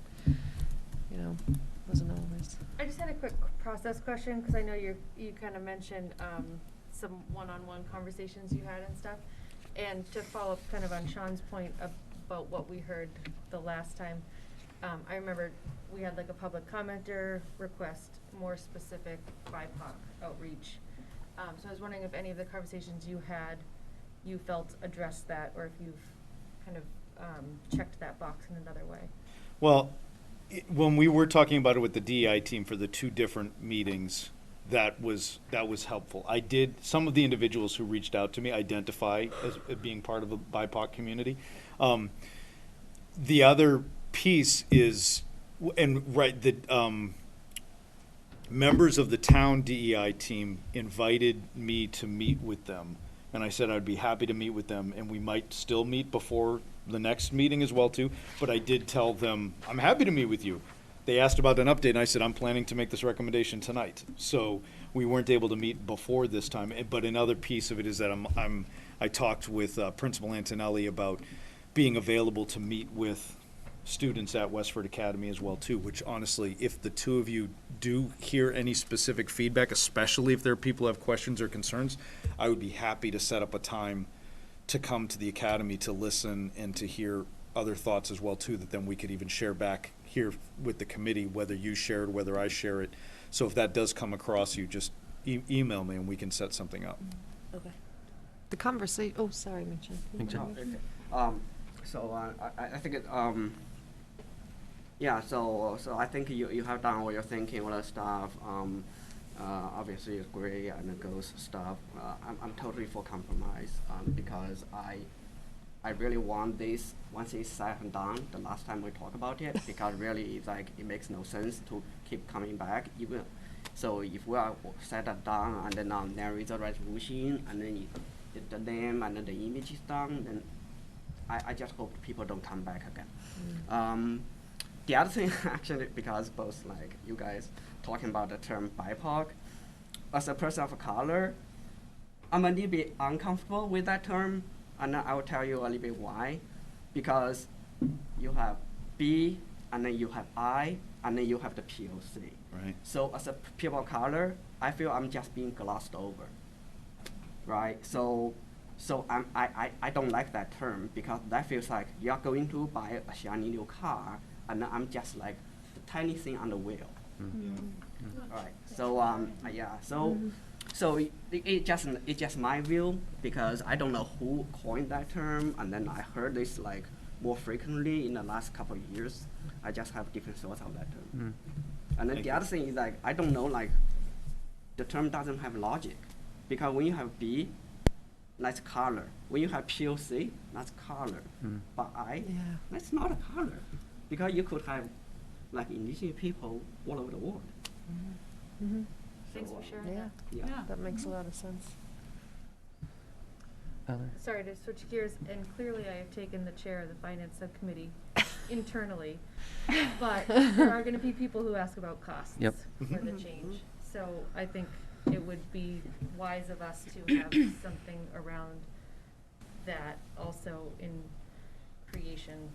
wasn't always. I just had a quick process question, because I know you kind of mentioned some one-on-one conversations you had and stuff. And to follow up kind of on Sean's point about what we heard the last time, I remember we had like a public commenter request more specific BIPOC outreach. So I was wondering if any of the conversations you had, you felt addressed that, or if you've kind of checked that box in another way. Well, when we were talking about it with the DEI team for the two different meetings, that was helpful. Some of the individuals who reached out to me identify as being part of the BIPOC community. The other piece is, members of the town DEI team invited me to meet with them, and I said I'd be happy to meet with them, and we might still meet before the next meeting as well too, but I did tell them I'm happy to meet with you. They asked about an update, and I said I'm planning to make this recommendation tonight. So we weren't able to meet before this time, but another piece of it is that I talked with Principal Antonelli about being available to meet with students at Westford Academy as well too, which honestly, if the two of you do hear any specific feedback, especially if there are people who have questions or concerns, I would be happy to set up a time to come to the academy to listen and to hear other thoughts as well too, that then we could even share back here with the committee, whether you share it, whether I share it. So if that does come across, you just email me and we can set something up. Okay. The conversation. Oh, sorry, Mitchell. So I think it. So I think you have done what you're thinking with the staff. obviously it's gray and the ghost stuff. I'm totally for compromise because I really want this, once it's said and done, the last time we talked about it, because really it's like, it makes no sense to keep coming back even. So if we are set that down and then there is a resolution and then the name and then the image is done, then I just hope people don't come back again. The other thing actually, because both like you guys talking about the term BIPOC, as a person of color, I'm a little bit uncomfortable with that term. And I will tell you a little bit why. Because you have B, and then you have I, and then you have the POC. Right. So as a people of color, I feel I'm just being glossed over. Right? So I don't like that term because that feels like you're going to buy a shiny new car, and I'm just like the tiny thing on the wheel. Right. So yeah. So it's just my view because I don't know who coined that term, and then I heard this like more frequently in the last couple of years. I just have different thoughts on that term. And then the other thing is like I don't know, like the term doesn't have logic because when you have B, that's color. When you have POC, that's color. But that's not a color because you could have like indigenous people all over the world. Thanks for sharing that. Yeah, that makes a lot of sense. Sorry to switch gears, and clearly I have taken the chair of the Finance Subcommittee internally, but there are going to be people who ask about costs for the change. So I think it would be wise of us to have something around that also in creation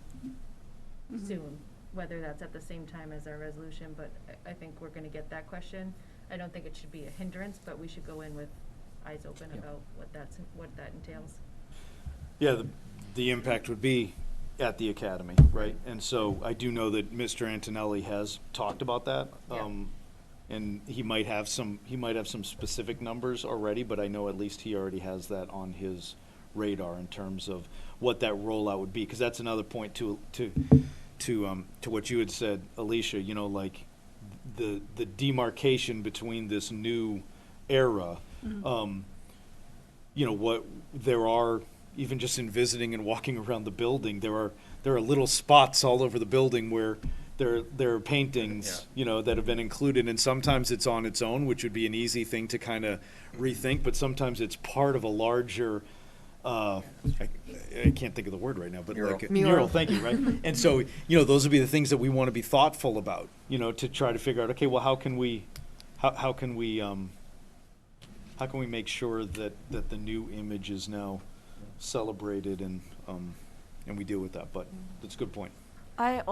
soon, whether that's at the same time as our resolution, but I think we're going to get that question. I don't think it should be a hindrance, but we should go in with eyes open about what that entails. Yeah, the impact would be at the academy, right? And so I do know that Mr. Antonelli has talked about that. And he might have some specific numbers already, but I know at least he already has that on his radar in terms of what that rollout would be. Because that's another point to what you had said, Alicia. You know, like the demarcation between this new era. You know, what there are, even just in visiting and walking around the building, there are little spots all over the building where there are paintings, you know, that have been included, and sometimes it's on its own, which would be an easy thing to kind of rethink, but sometimes it's part of a larger, I can't think of the word right now, but mural. like a mural, thank you, right? And so, you know, those would be the things that we want to be thoughtful about, you know, to try to figure out, okay, well, how can we make sure that the new image is now celebrated and we deal with that? But that's a good point. I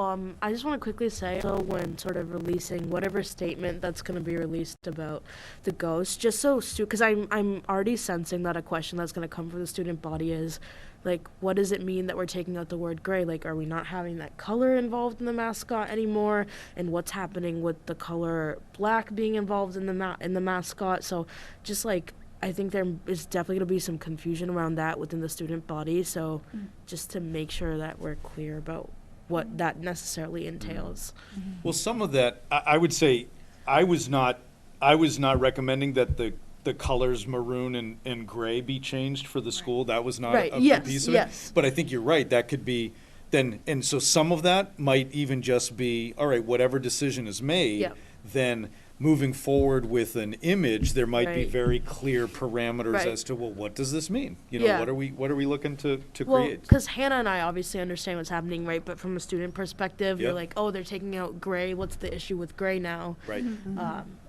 just want to quickly say, so when sort of releasing whatever statement that's going to be released about the ghost, just so because I'm already sensing that a question that's going to come from the student body is, like, what does it mean that we're taking out the word gray? Like, are we not having that color involved in the mascot anymore? And what's happening with the color black being involved in the mascot? So just like, I think there is definitely going to be some confusion around that within the student body. So just to make sure that we're clear about what that necessarily entails. Well, some of that, I would say, I was not recommending that the colors maroon and gray be changed for the school. That was not a piece of it. But I think you're right. That could be then, and so some of that might even just be, all right, whatever decision is made, then moving forward with an image, there might be very clear parameters as to, well, what does this mean? You know, what are we looking to create? Because Hannah and I obviously understand what's happening, right? But from a student perspective, you're like, oh, they're taking out gray. What's the issue with gray now? Right.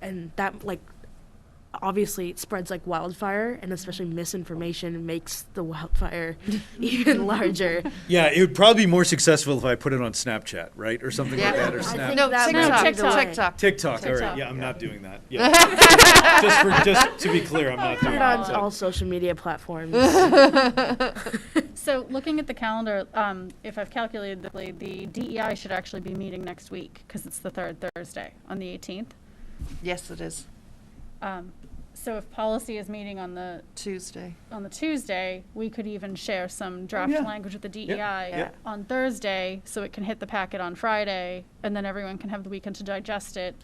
And that, like, obviously it spreads like wildfire, and especially misinformation makes the wildfire even larger. Yeah, it would probably be more successful if I put it on Snapchat, right? Or something like that, or Snap. No, TikTok. TikTok, all right. Yeah, I'm not doing that. Yeah. just to be clear, I'm not doing that. On all social media platforms. So looking at the calendar, if I've calculated correctly, the DEI should actually be meeting next week because it's the third Thursday on the 18th. Yes, it is. So if policy is meeting on the Tuesday, we could even share some draft language with the DEI on Thursday, so it can hit the packet on Friday, and then everyone can have the weekend to digest it,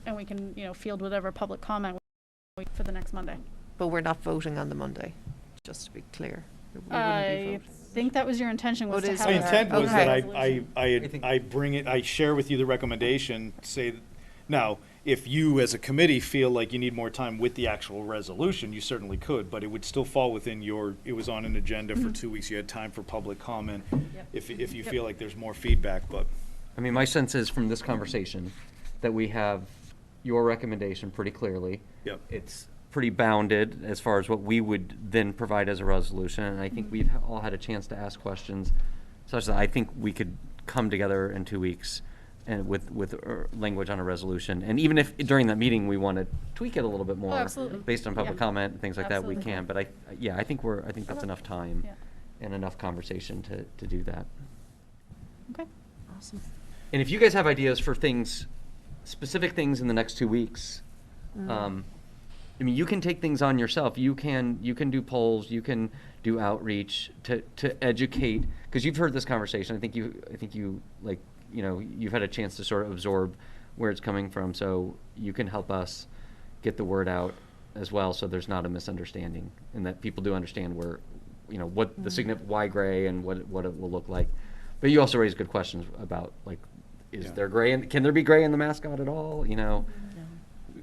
and we can, field whatever public comment for the next Monday. But we're not voting on the Monday, just to be clear. We wouldn't be I voting. think that was your intention, was Oh, it to is have My a intent was that resolution. I bring it, I share with you the recommendation, say, now, if you as a committee feel like you need more time with the actual resolution, you certainly could, but it would still fall within it was on an agenda for 2 weeks, you had time for public comment, if you feel like there's more feedback, but. I mean, my sense is from this conversation that we have your recommendation pretty clearly. Yep. It's pretty bounded as far as what we would then provide as a resolution, and I think we've all had a chance to ask questions, such that I think we could come together in 2 weeks and with language on a resolution. And even if during that meeting we want to tweak it a little bit more, absolutely. based on public Yeah. comment and things like that, we Absolutely. can. But I think that's enough time Yeah. and enough conversation to do that. Okay. Awesome. And if you guys have ideas for things, specific things in the next 2 weeks, I mean, you can take things on yourself. You can do polls. You can do outreach to educate, because you've heard this conversation. I think you like, you know, you've had a chance to sort of absorb where it's coming from. So you can help us get the word out as well, so there's not a misunderstanding, and that people do understand where, you know, what the why gray and what it will look like. But you also raise good questions about, like, is there gray, and can there be gray in the mascot at all? You know.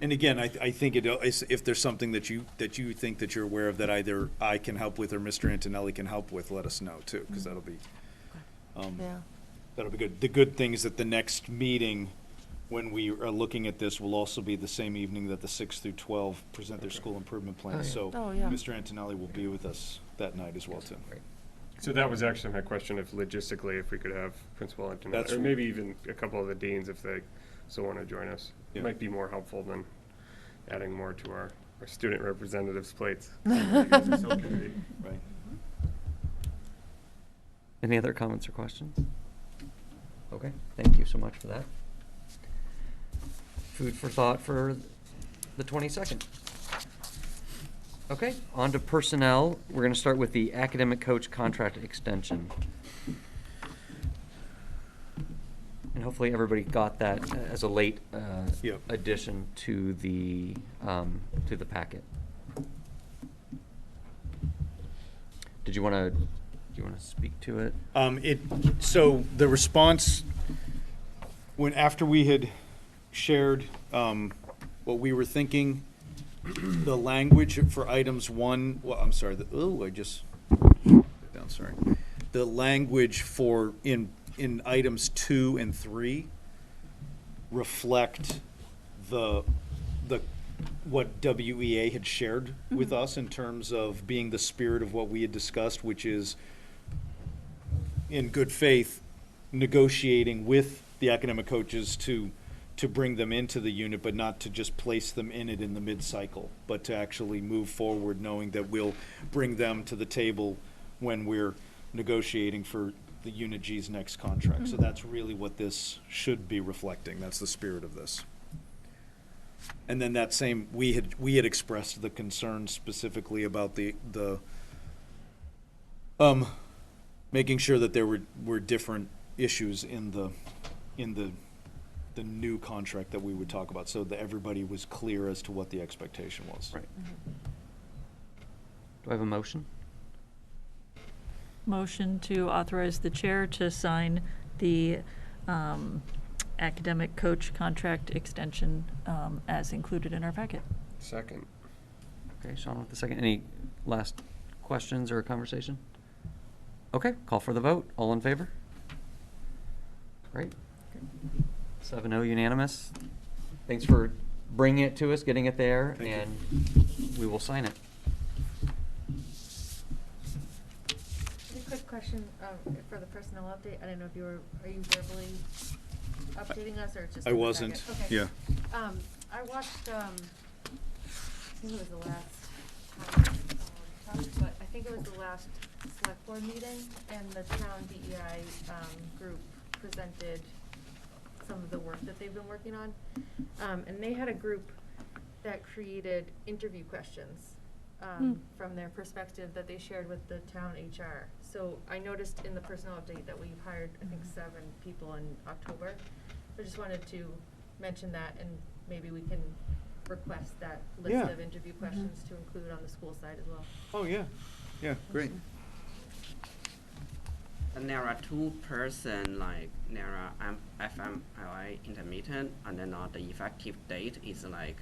And again, I think if there's something that you think that you're aware of that either I can help with or Mr. Antonelli can help with, let us know too, because that'll be good. The good thing is that the next meeting, when we are looking at this, will also be the same evening that the 6 through 12 present their school improvement plans. So Mr. Antonelli will be with us that night as well too. So that was actually my question, if logistically, if we could have Principal Antonelli, or maybe even a couple of the deans if they so want to join us. It might be more helpful than adding more to our student representatives' plates. Right. Any other comments or questions? Okay, thank you so much for that. Food for thought for the 22nd. Okay, on to personnel. We're going to start with the academic coach contract extension. And hopefully everybody got that as a late addition to the packet. Did you want to speak to it? So the response, after we had shared what we were thinking, the language for items the language for in items 2 and 3 reflect what WEA had shared with us in terms of being the spirit of what we had discussed, which is in good faith negotiating with the academic coaches to bring them into the unit, but not to just place them in it in the mid-cycle, but to actually move forward knowing that we'll bring them to the table when we're negotiating for the Unit G's next contract. So that's really what this should be reflecting. That's the spirit of this. And then that same, we had expressed the concern specifically about the making sure that there were different issues in the new contract that we would talk about, so that everybody was clear as to what the expectation was. Right. Do I have a motion? Motion to authorize the chair to sign the academic coach contract extension as included in our packet. Second. Okay, Sean with the second. Any last questions or conversation? Okay, call for the vote. All in favor? Great. 7-0 unanimous. Thanks for bringing it to us, getting it there, and we will sign it. A quick question for the personnel update. I don't know if are you verbally updating us or it's just? I in the wasn't. packet? Okay. Yeah. I watched. I think it was the last time, but I think it was the last select board meeting, and the town DEI group presented some of the work that they've been working on, and they had a group that created interview questions. From their perspective that they shared with the town HR. So I noticed in the personnel update that we've hired, I think, 7 people in October. I just wanted to mention that, and maybe we can request that list Yeah. of interview questions to include on the school side as well. Oh, yeah. Yeah, great. And there are two person like there are FMLA intermittent, and then the effective date is like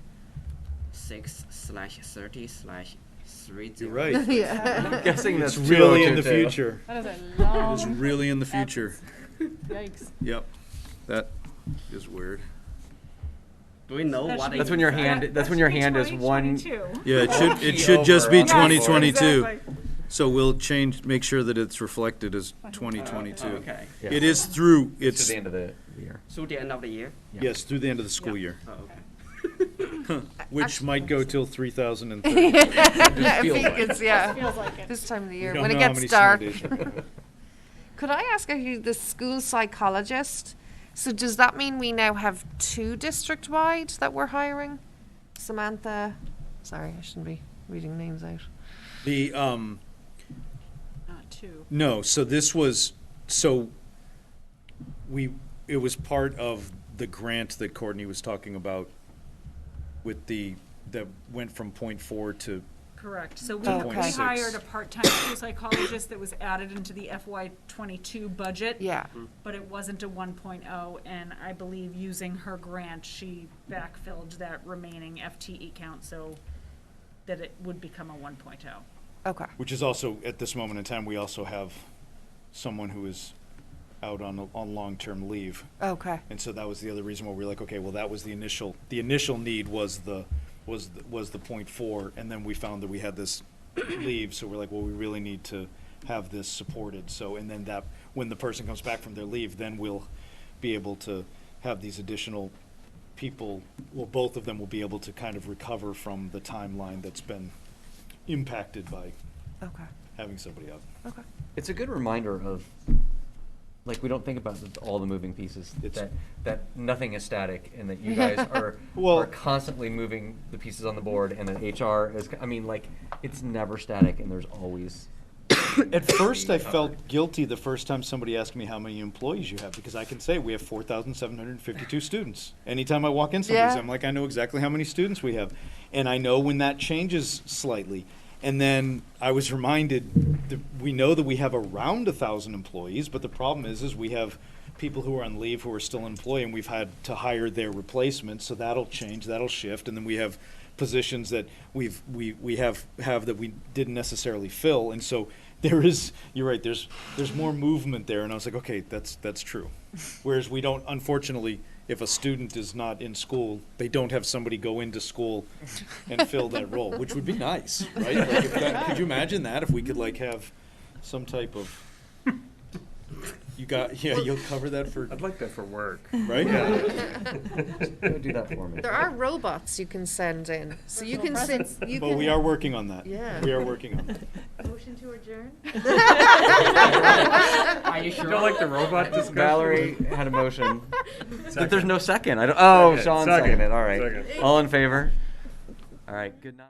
6/30/30/30. You're right. Yeah. I'm guessing It's that's really in the 2022. future. That is a It long. is really in the future. Yikes. Yep. That is weird. Do we know That what should be- That's when your hand. That That's when should your be hand is one. 2022. Yeah, it Key should just be over on the board. 2022. Exactly. So we'll make sure that it's reflected as 2022. Okay. Yeah. It is through, To it's, the end of the year. So the end of the year. yes, through the end of the school year, Oh, okay. which might go till 3030. I feels think like it's, yeah, Feels like it. this time of the We year, don't when it know how gets many snow dark. days we're gonna have. Could I ask you, the school psychologist, so does that mean we now have 2 district-wide that we're hiring? Samantha, sorry, I shouldn't be reading names out. The, Not two. no, so this was, it was part of the grant that Courtney was talking about with that went from .4 to, Correct. So we, Oh, we okay. hired a part-time school psychologist that was added into the FY22 budget. Yeah. But it wasn't a 1.0, and I believe using her grant, she backfilled that remaining FTE count so that it would become a 1.0. Okay. which is also, at this moment in time, we also have someone who is out on long-term leave. Okay. And so that was the other reason why we were like, okay, well, that was the initial need was the .4, and then we found that we had this leave, so we're like, well, we really need to have this supported. So, and then that, when the person comes back from their leave, then we'll be able to have these additional people, well, both of them will be able to kind of recover from the timeline that's been impacted by Okay. having somebody out. Okay. It's a good reminder of, like, we don't think about all the moving pieces, that nothing is static, and that you guys are constantly moving the pieces on the board, and that HR is, I mean, like, it's never static, and there's always. At first, I felt guilty the first time somebody asked me how many employees you have, because I can say we have 4,752 students. Anytime I walk in someplace, Yeah. I'm like, I know exactly how many students we have. And I know when that changes slightly. And then I was reminded that we know that we have around 1,000 employees, but the problem is we have people who are on leave who are still employed, and we've had to hire their replacements, so that'll change, that'll shift. And then we have positions that we have that we didn't necessarily fill, and so there is, you're right, there's more movement there, and I was like, okay, that's true. Whereas we don't, unfortunately, if a student is not in school, they don't have somebody go into school and fill that role, which would be nice, right? Like could you imagine that, if we could like have some type of, you'll cover that for, I'd like that for work. right? Go do that for me. There are robots you can send in, so you can send. But we are working on that. Yeah. We are working on that. Motion to adjourn? Are you sure? You don't like the robot discussion? Valerie had a motion. But Second. there's no second. I don't. Oh, Second. Sean Second. seconded. All right. Second. All in favor? All right. Good night.